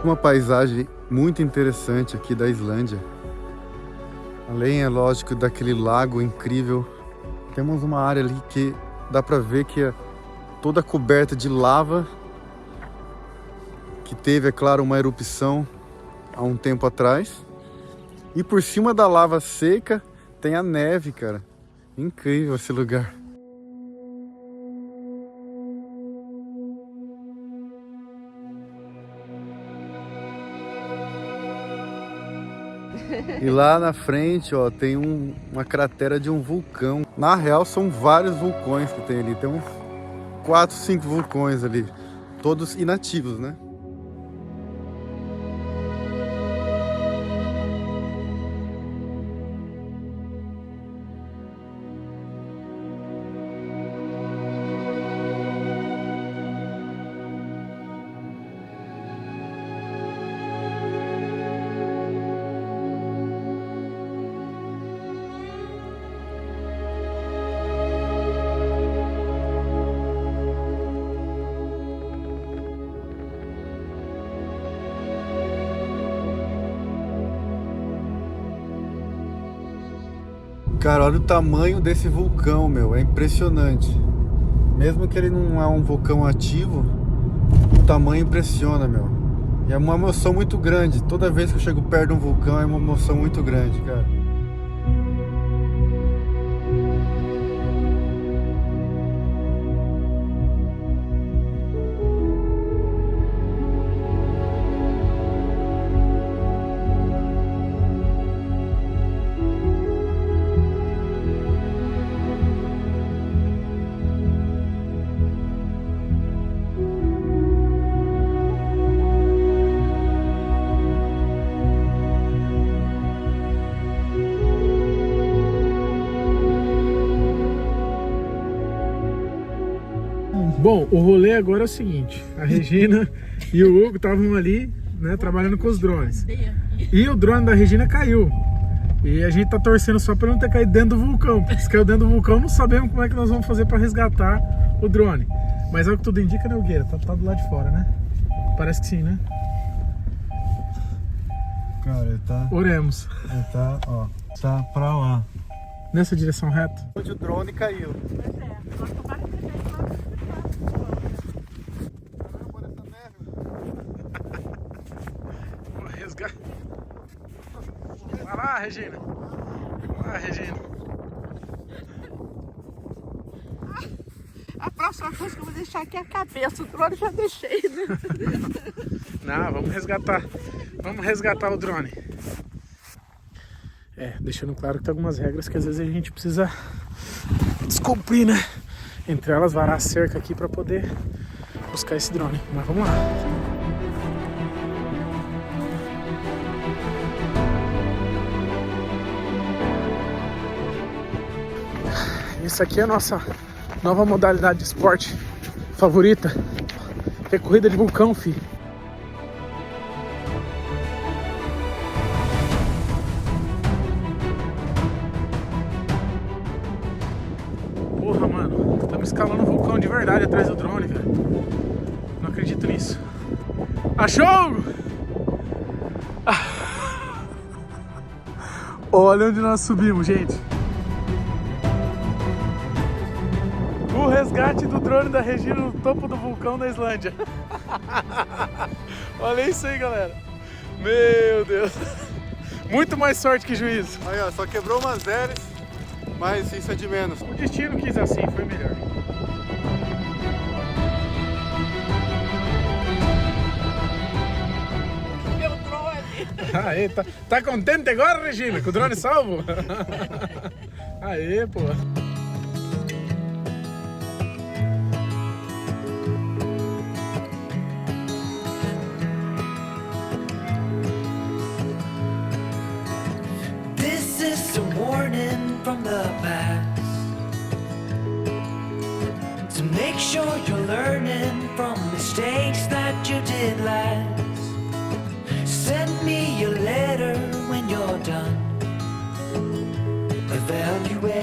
Uma paisagem muito interessante aqui da Islândia. Além, é lógico, daquele lago incrível, temos uma área ali que dá pra ver que é toda coberta de lava, que teve, é claro, uma erupção há um tempo atrás. E por cima da lava seca tem a neve, cara. Incrível esse lugar. E lá na frente, ó, tem uma cratera de um vulcão. Na real, são vários vulcões que tem ali. Tem uns 4, 5 vulcões ali. Todos inativos, né? Cara, olha o tamanho desse vulcão, meu. É impressionante. Mesmo que ele não é um vulcão ativo, o tamanho impressiona, meu. E é uma emoção muito grande. Toda vez que eu chego perto de um vulcão é uma emoção muito grande, cara. Bom, o rolê agora é o seguinte, a Regina e o Hugo estavam ali, né, trabalhando com os drones. E o drone da Regina caiu. E a gente tá torcendo só para não ter caído dentro do vulcão, porque se caiu dentro do vulcão, não sabemos como é que nós vamos fazer para resgatar o drone. Mas é o que tudo indica, né, Hugueira? Tá do lado de fora, né? Parece que sim, né? Cara, ele tá... Oremos. Ele tá, ó, tá pra lá. Nessa direção reta. Onde o drone caiu. Vai lá, Regina. Vai lá, Regina. A próxima coisa que eu vou deixar aqui é a cabeça. O drone já deixei, né? Não, vamos resgatar. Vamos resgatar o drone. Deixando claro que tem algumas regras que às vezes a gente precisa descumprir, né? Entre elas, varar a cerca aqui para poder buscar esse drone. Mas vamos lá. Isso aqui é a nossa nova modalidade de esporte favorita, que é corrida de vulcão, filho. Porra, mano, estamos escalando um vulcão de verdade atrás do drone, cara. Não acredito nisso. Achou! Olha onde nós subimos, gente. O resgate do drone da Regina no topo do vulcão da Islândia. Olha isso aí, galera. Meu Deus. Muito mais sorte que juízo. Aí, ó, só quebrou umas hélices, mas isso é de menos. O destino quis assim, foi melhor. Meu drone! Aê, tá contente agora, Regina, com o drone salvo? Aê, pô. From the past, to make sure you're learning from mistakes that you did last. Send me a letter when you're done, evaluating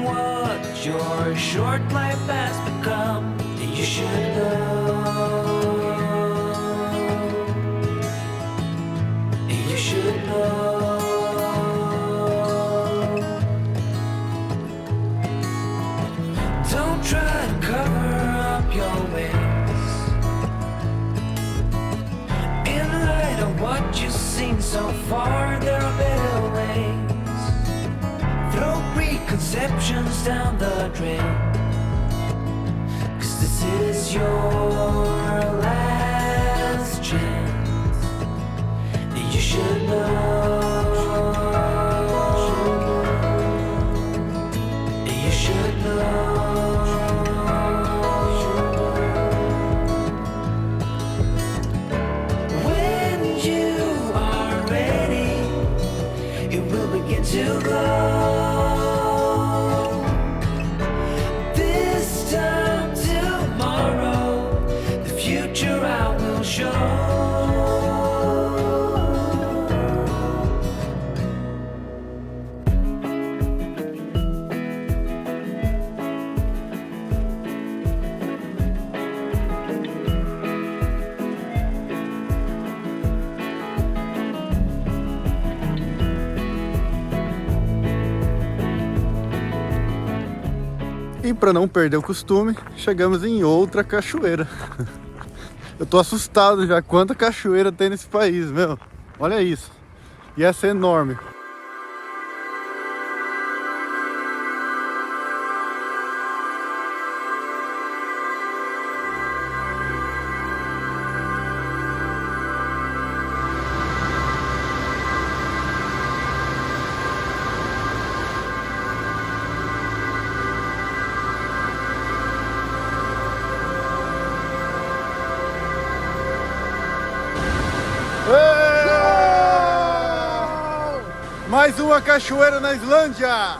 what your short life has become. You should know. your wings. In light of what you've seen so far, there are better ways. Throw preconceptions down the drain, 'cause this is your last chance. You should know. You should know. When you are ready, it will begin to glow. This time tomorrow, the future I will show. E para não perder o costume, chegamos em outra cachoeira. Eu tô assustado já quanta cachoeira tem nesse país, meu. Olha isso. E essa é enorme. Mais uma cachoeira na Islândia!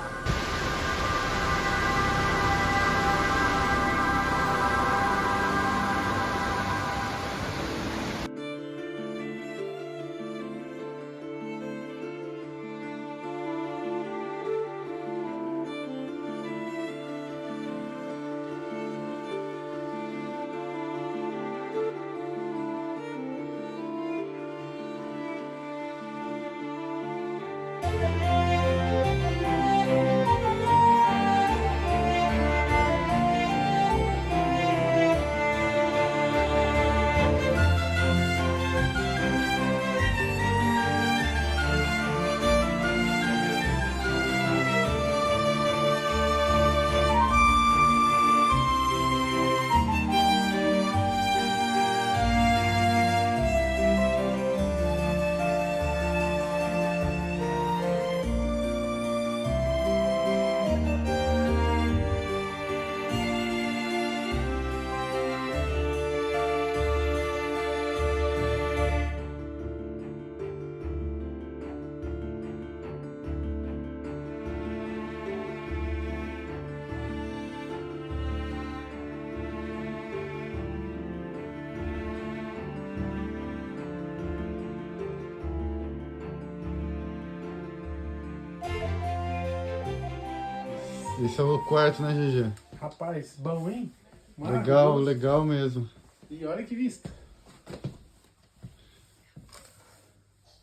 Esse é o quarto, né, GG? Rapaz, bom, hein? Legal, legal mesmo. E olha que vista.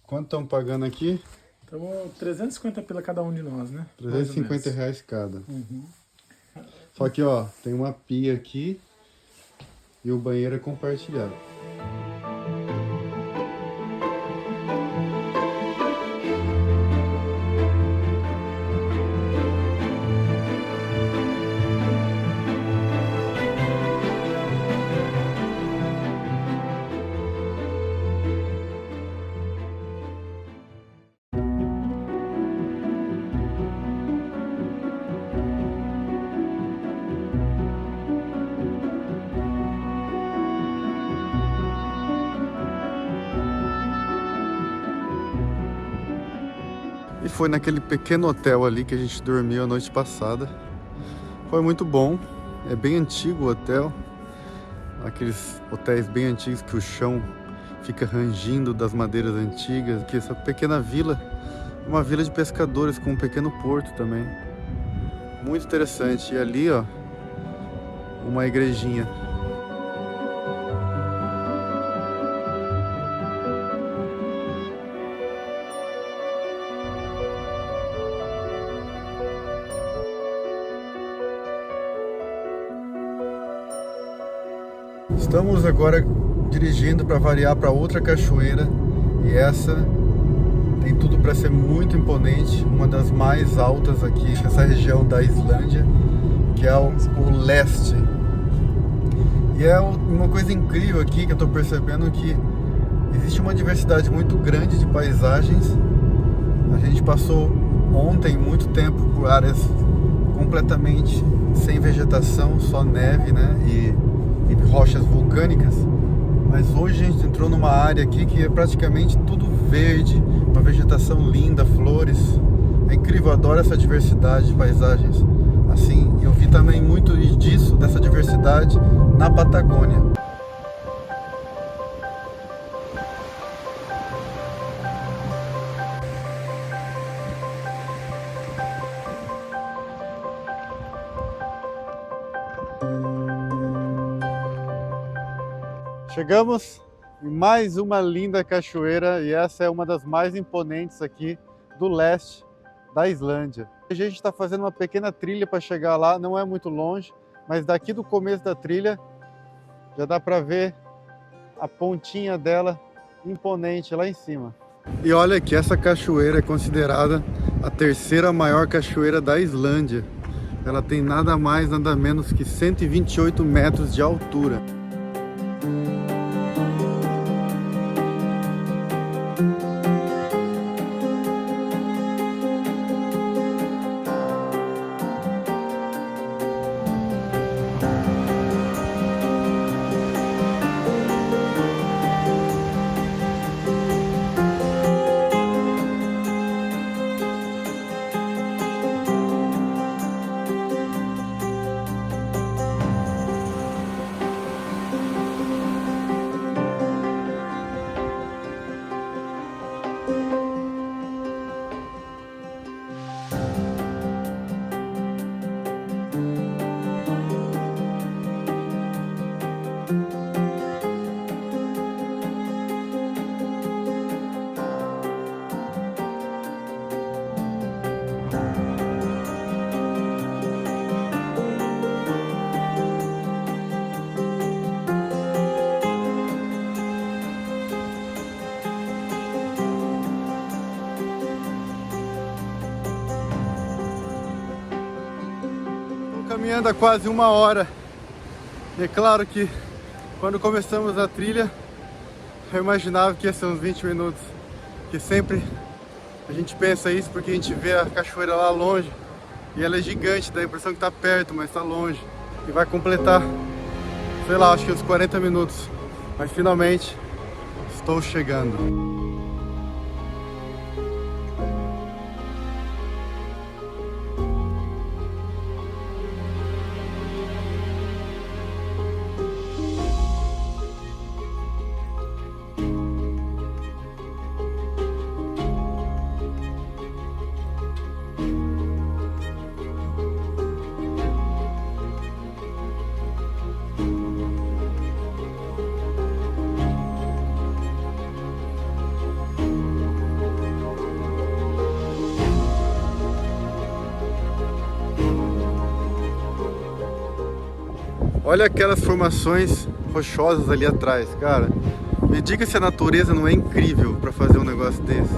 Quanto estão pagando aqui? Estamos 350 pela cada um de nós, né? R$350 cada. Só que, ó, tem uma pia aqui e o banheiro é compartilhado. E foi naquele pequeno hotel ali que a gente dormiu a noite passada. Foi muito bom. É bem antigo o hotel. Aqueles hotéis bem antigos que o chão fica rangindo das madeiras antigas. Aqui essa pequena vila, uma vila de pescadores com um pequeno porto também. Muito interessante. E ali, ó, uma igrejinha. Estamos agora dirigindo para variar para outra cachoeira, e essa tem tudo para ser muito imponente, uma das mais altas aqui nessa região da Islândia, que é o leste. E é uma coisa incrível aqui que eu estou percebendo, que existe uma diversidade muito grande de paisagens. A gente passou ontem muito tempo por áreas completamente sem vegetação, só neve, né, e rochas vulcânicas. Mas hoje a gente entrou numa área aqui que é praticamente tudo verde, uma vegetação linda, flores. É incrível, eu adoro essa diversidade de paisagens. Assim, eu vi também muito disso, dessa diversidade, na Patagônia. Chegamos em mais uma linda cachoeira, e essa é uma das mais imponentes aqui do leste da Islândia. A gente está fazendo uma pequena trilha para chegar lá, não é muito longe, mas daqui do começo da trilha já dá para ver a pontinha dela imponente lá em cima. E olha que essa cachoeira é considerada a terceira maior cachoeira da Islândia. Ela tem nada mais, nada menos que 128 metros de altura. Caminhando há quase 1 hora. E é claro que quando começamos a trilha eu imaginava que ia ser uns 20 minutos, porque sempre a gente pensa isso porque a gente vê a cachoeira lá longe e ela é gigante, dá a impressão que está perto, mas está longe, e vai completar, sei lá, acho que uns 40 minutos, mas finalmente estou chegando. Olha aquelas formações rochosas ali atrás, cara. Me diga se a natureza não é incrível para fazer um negócio desse.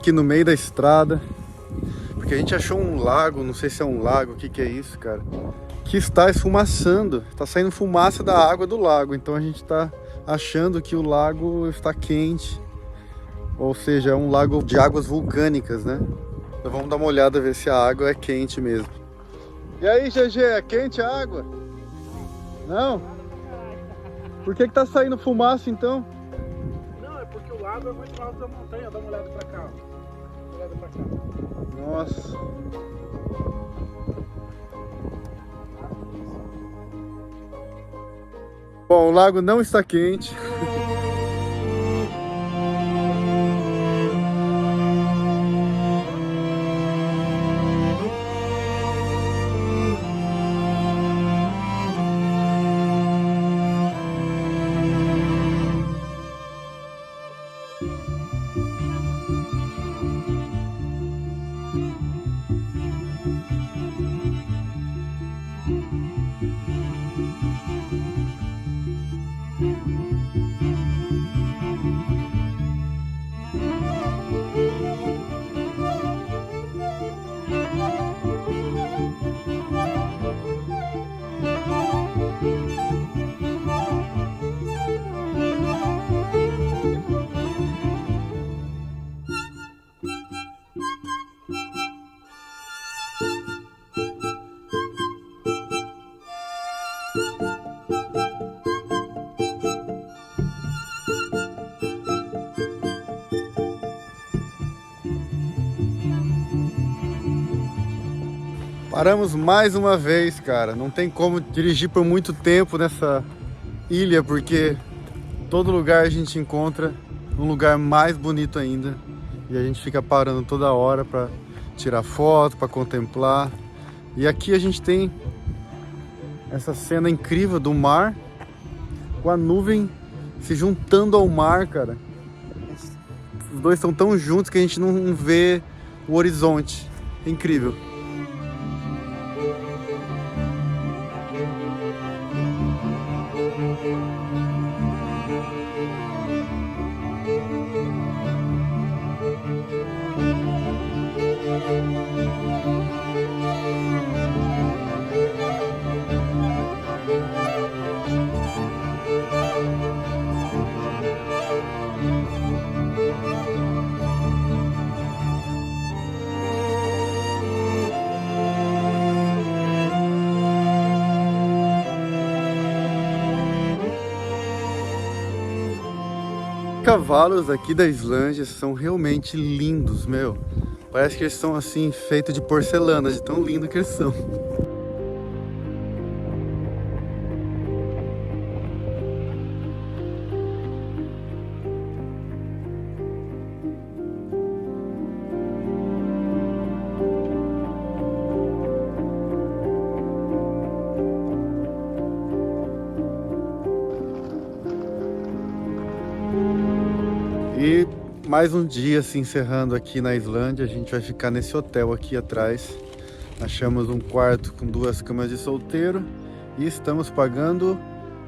aqui no meio da estrada, porque a gente achou um lago, não sei se é um lago, o que que é isso, cara, que está esfumaçando, está saindo fumaça da água do lago, então a gente está achando que o lago está quente, ou seja, é um lago de águas vulcânicas, né? Então vamos dar uma olhada, ver se a água é quente mesmo. E aí, GG, é quente a água? Não? Por que que tá saindo fumaça então? Não, é porque o lago é muito alto da montanha. Dá uma olhada pra cá, ó. Dá uma olhada pra cá. Nossa. Bom, o lago não está quente. Paramos mais uma vez, cara. Não tem como dirigir por muito tempo nessa ilha, porque todo lugar a gente encontra um lugar mais bonito ainda. E a gente fica parando toda hora para tirar foto, para contemplar. E aqui a gente tem essa cena incrível do mar com a nuvem se juntando ao mar, cara. Os dois estão tão juntos que a gente não vê o horizonte. É incrível. Cavalos aqui da Islândia são realmente lindos, meu. Parece que eles são assim, feitos de porcelana, de tão lindo que eles são. E mais um dia se encerrando aqui na Islândia. A gente vai ficar nesse hotel aqui atrás. Achamos um quarto com 2 camas de solteiro e estamos pagando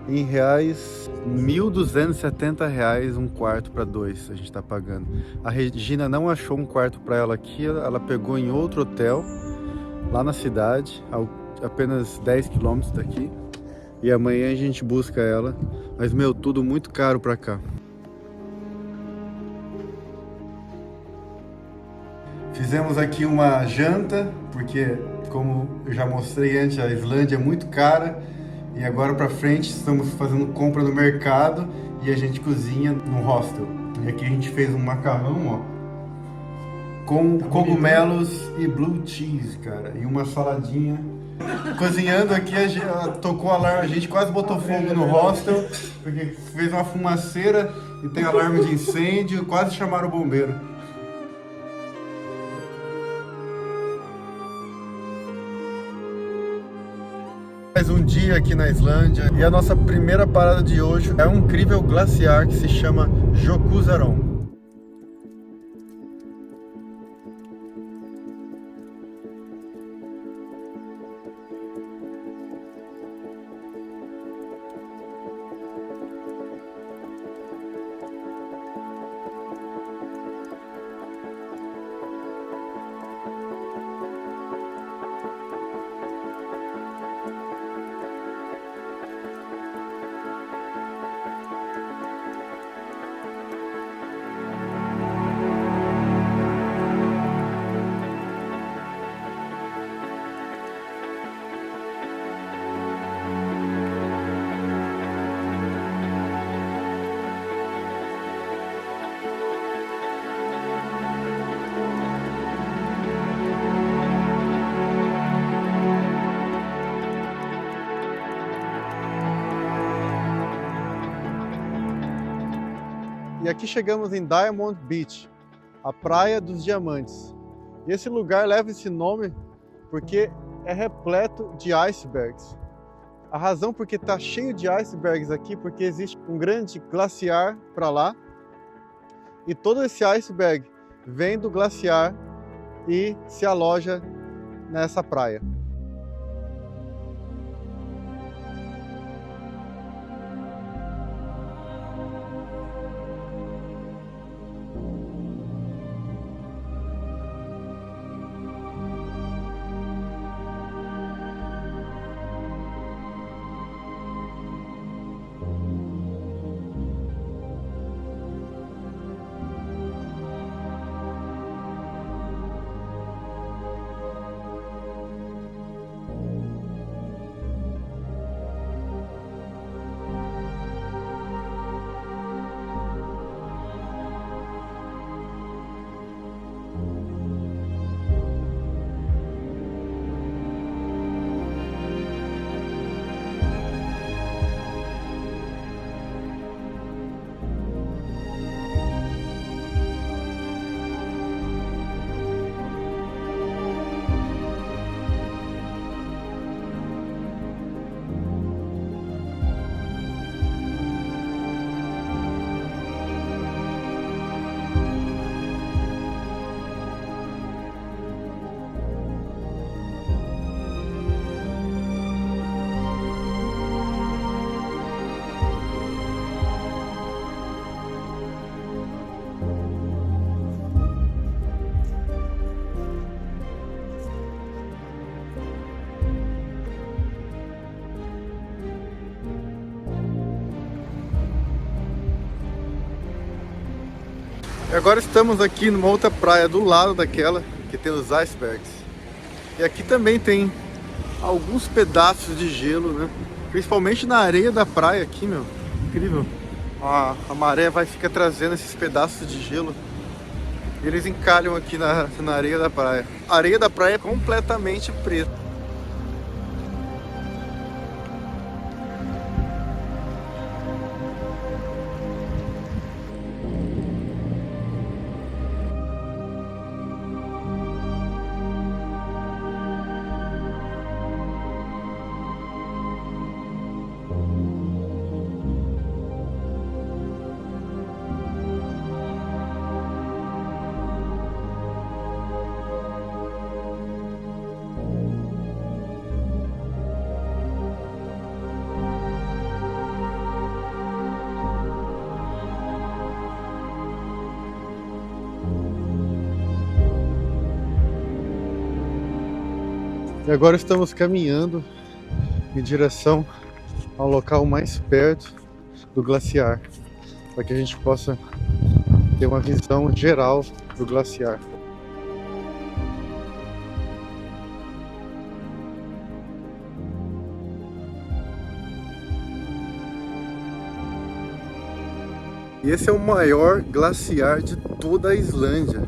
em reais R$1.270 um quarto para 2. A gente está pagando. A Regina não achou um quarto para ela aqui. Ela pegou em outro hotel lá na cidade, a apenas 10 quilômetros daqui. E amanhã a gente busca ela. Mas, meu, tudo muito caro para cá. Fizemos aqui uma janta, porque, como eu já mostrei antes, a Islândia é muito cara. E agora pra frente estamos fazendo compra no mercado e a gente cozinha no hostel. E aqui a gente fez um macarrão, ó, com cogumelos e blue cheese, cara. E uma saladinha. Cozinhando aqui, tocou alarme, a gente quase botou fogo no hostel, porque fez uma fumaceira e tem alarme de incêndio, quase chamaram o bombeiro. Mais um dia aqui na Islândia e a nossa primeira parada de hoje é um incrível glaciar que se chama Jökulsárlón. E aqui chegamos em Diamond Beach, a Praia dos Diamantes. E esse lugar leva esse nome porque é repleto de icebergs. A razão porque está cheio de icebergs aqui, porque existe um grande glaciar para lá. E todo esse iceberg vem do glaciar e se aloja nessa praia. E agora estamos aqui numa outra praia do lado daquela que tem os icebergs. E aqui também tem alguns pedaços de gelo, né? Principalmente na areia da praia aqui, meu. Incrível. A maré vai ficar trazendo esses pedaços de gelo. E eles encalham aqui na areia da praia. A areia da praia é completamente preta. E agora estamos caminhando em direção ao local mais perto do glaciar, para que a gente possa ter uma visão geral do glaciar. E esse é o maior glaciar de toda a Islândia.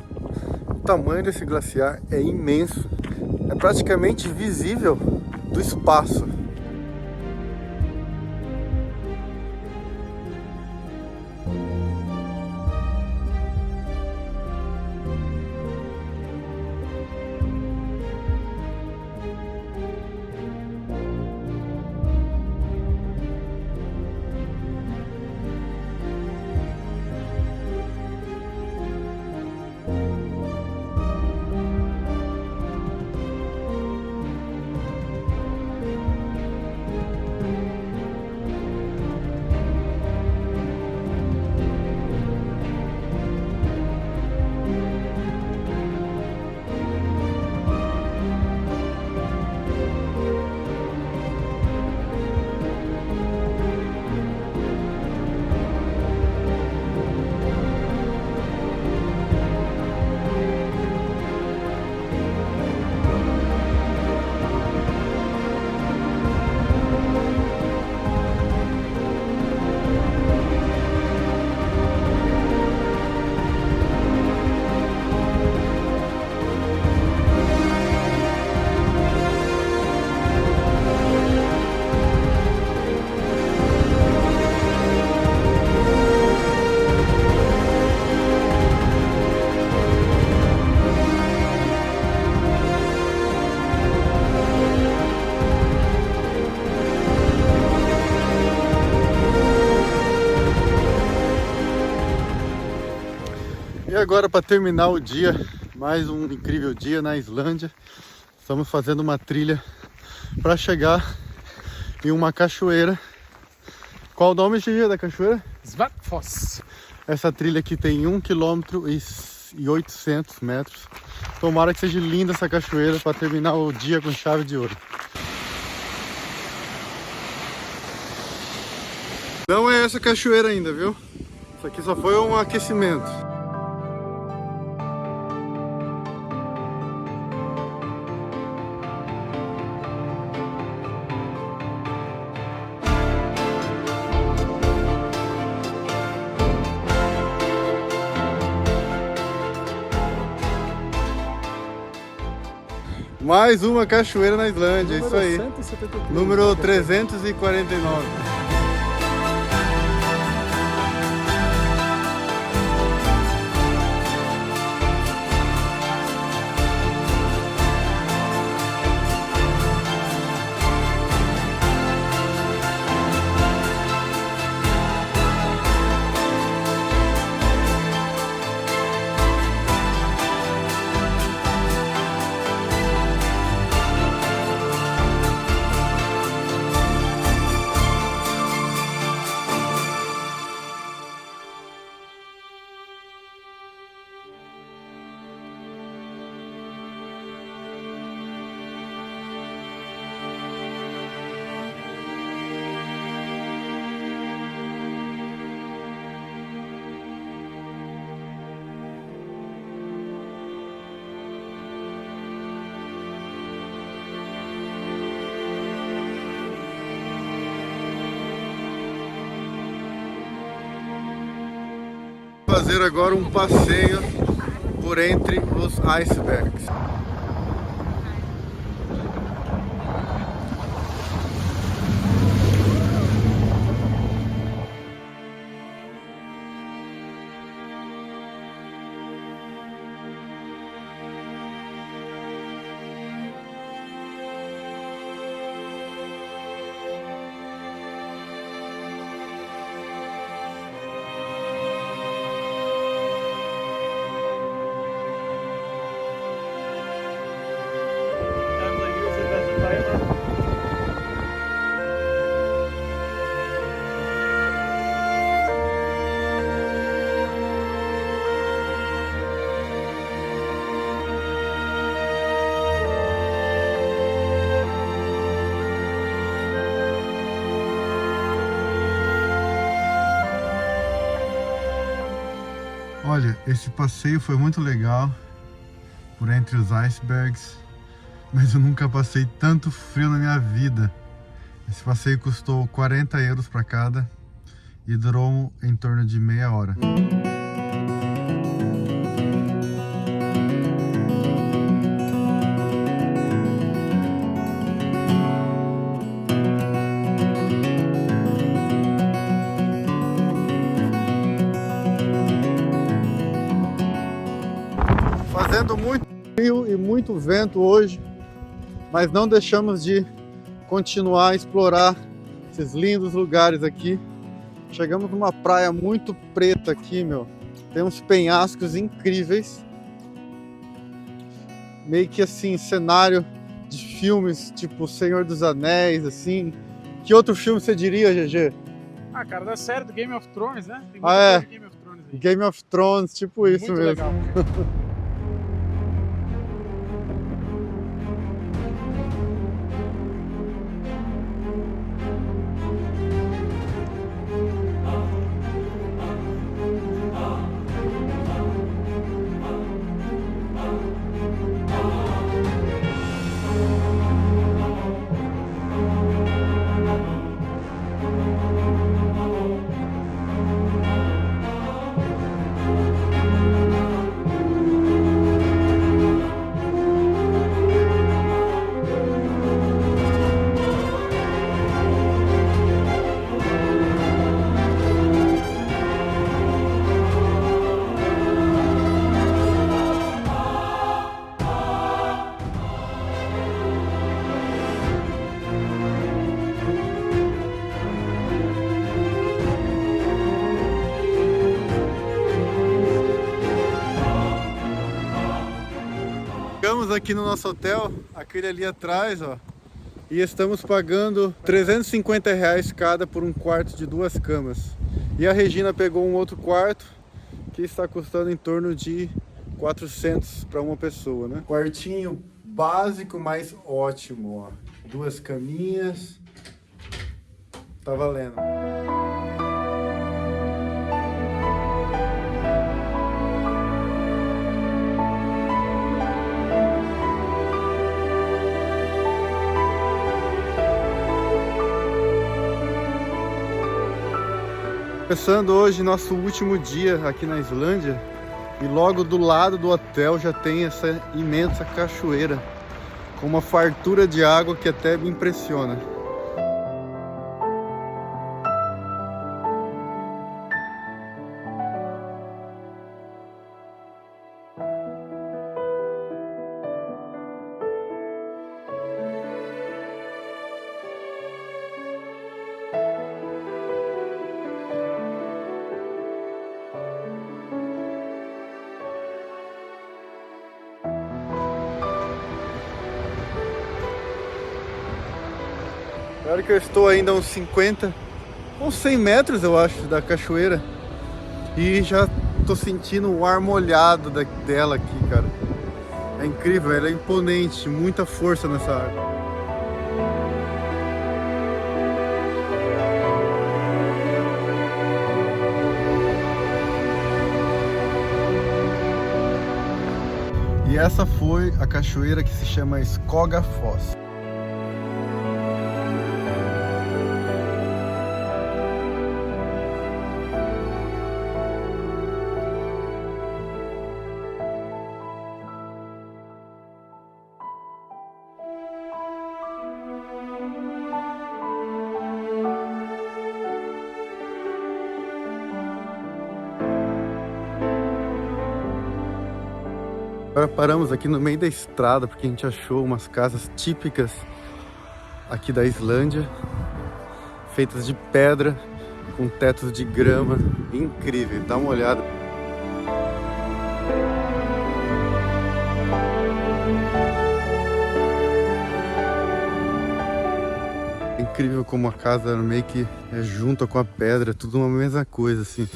O tamanho desse glaciar é imenso. É praticamente visível do espaço. agora para terminar o dia, mais um incrível dia na Islândia. Estamos fazendo uma trilha para chegar em uma cachoeira. Qual o nome, Gigi, da cachoeira? Svartfoss. Essa trilha aqui tem 1 km e 800 metros. Tomara que seja linda essa cachoeira para terminar o dia com chave de ouro. Não é essa cachoeira ainda, viu? Isso aqui só foi um aquecimento. Mais uma cachoeira na Islândia, isso aí. 173. Número 349. Fazer agora um passeio por entre os icebergs. Olha, esse passeio foi muito legal por entre os icebergs, mas eu nunca passei tanto frio na minha vida. Esse passeio custou 40 euros para cada e durou em torno de meia hora. Fazendo muito frio e muito vento hoje, mas não deixamos de continuar a explorar esses lindos lugares aqui. Chegamos numa praia muito preta aqui, meu. Tem uns penhascos incríveis. Meio que assim, cenário de filmes, tipo Senhor dos Anéis, assim. Que outro filme você diria, GG? Ah, cara, da série do Game of Thrones, né? Tem Ah, coisa de Game of Thrones aí. Game of Thrones, tipo isso Muito mesmo. legal. Chegamos aqui no nosso hotel, aquele ali atrás, ó. E estamos pagando R$350 cada por um quarto de 2 camas. E a Regina pegou um outro quarto que está custando em torno de 400 para uma pessoa, né? Quartinho básico, mas ótimo, ó. 2 caminhas. Tá valendo. Começando hoje nosso último dia aqui na Islândia e logo do lado do hotel já tem essa imensa cachoeira com uma fartura de água que até me impressiona. Agora que eu estou ainda a uns 50, uns 100 metros eu acho da cachoeira e já tô sentindo o ar molhado dela aqui, cara. É incrível, ela é imponente, muita força nessa água. E essa foi a cachoeira que se chama Skogafoss. Agora paramos aqui no meio da estrada porque a gente achou umas casas típicas aqui da Islândia, feitas de pedra, com tetos de grama, incrível, dá uma olhada. É incrível como a casa meio que é junta com a pedra, tudo uma mesma coisa assim.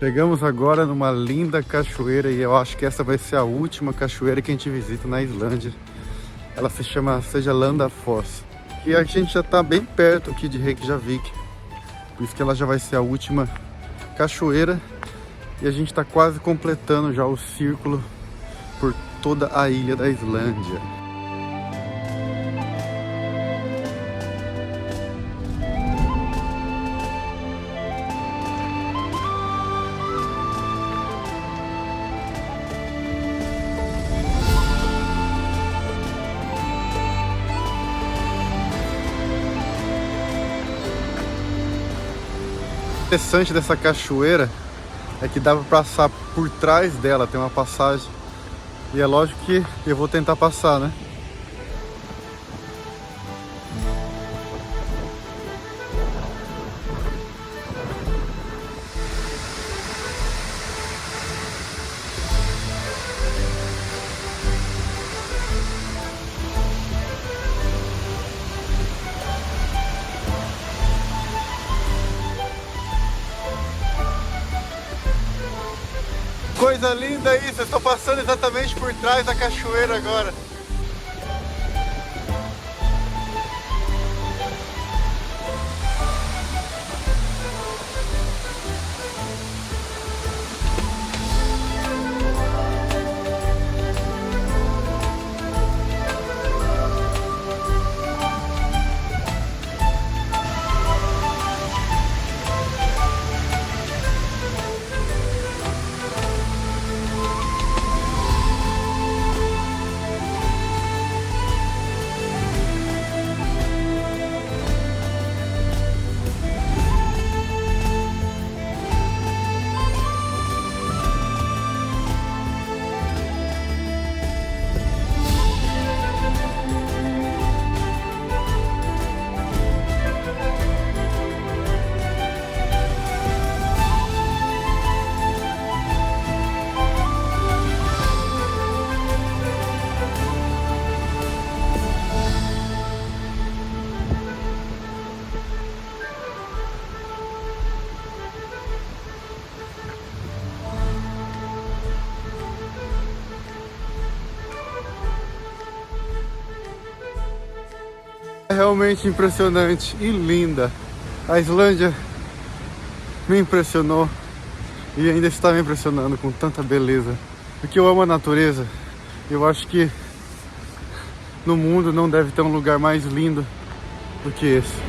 Chegamos agora numa linda cachoeira e eu acho que essa vai ser a última cachoeira que a gente visita na Islândia. Ela se chama Seljalandafoss. E a gente já está bem perto aqui de Reykjavik. Por isso que ela já vai ser a última cachoeira. E a gente está quase completando já o círculo por toda a ilha da Islândia. O interessante dessa cachoeira é que dá para passar por trás dela, tem uma passagem. E é lógico que eu vou tentar passar, né? coisa linda isso! Eu estou passando exatamente por trás da cachoeira agora. É realmente impressionante e linda. A Islândia me impressionou e ainda está me impressionando com tanta beleza. Porque eu amo a natureza. Eu acho que no mundo não deve ter um lugar mais lindo do que esse.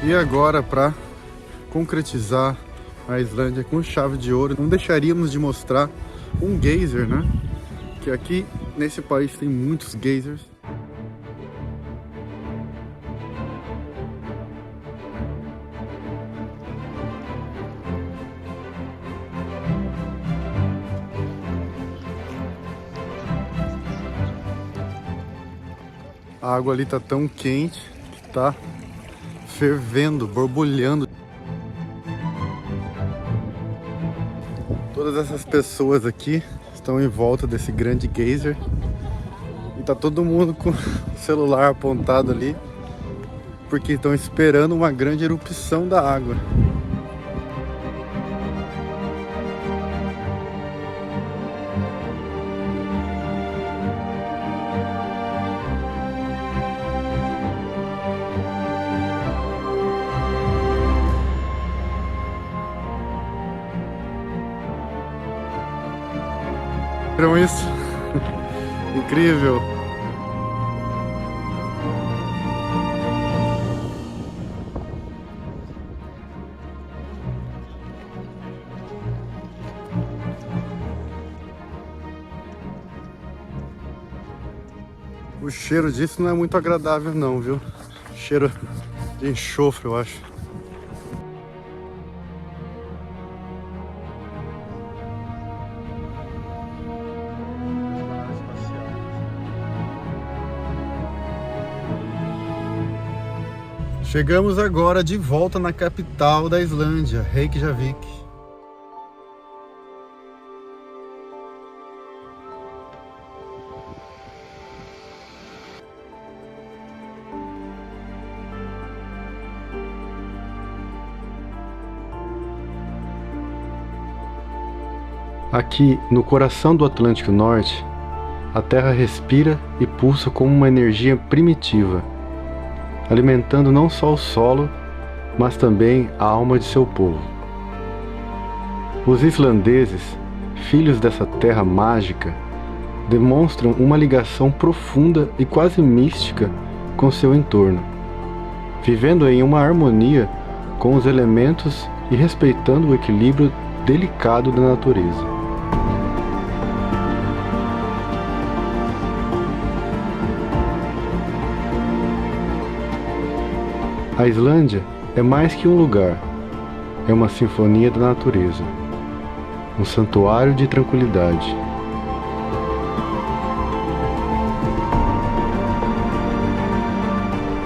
E agora, para concretizar a Islândia com chave de ouro, não deixaríamos de mostrar um geyser, né? Que aqui nesse país tem muitos geysers. A água ali tá tão quente que tá fervendo, borbulhando. Todas essas pessoas aqui estão em volta desse grande geyser e tá todo mundo com o celular apontado ali porque estão esperando uma grande erupção da água. Viram isso? Incrível! O cheiro disso não é muito agradável não, viu? Cheiro de enxofre, eu acho. Chegamos agora de volta na capital da Islândia, Reykjavik. Aqui, no coração do Atlântico Norte, a terra respira e pulsa como uma energia primitiva, alimentando não só o solo, mas também a alma de seu povo. Os islandeses, filhos dessa terra mágica, demonstram uma ligação profunda e quase mística com seu entorno, vivendo em uma harmonia com os elementos e respeitando o equilíbrio delicado da natureza. A Islândia é mais que um lugar, é uma sinfonia da natureza. um santuário de tranquilidade.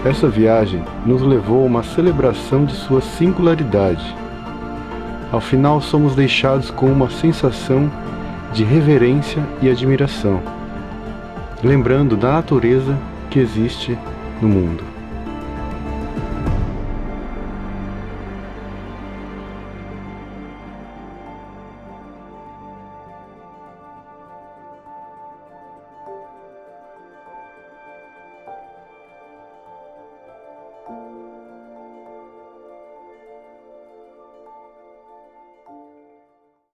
Essa viagem nos levou a uma celebração de sua singularidade. Ao final, somos deixados com uma sensação de reverência e admiração, lembrando da natureza que existe no mundo.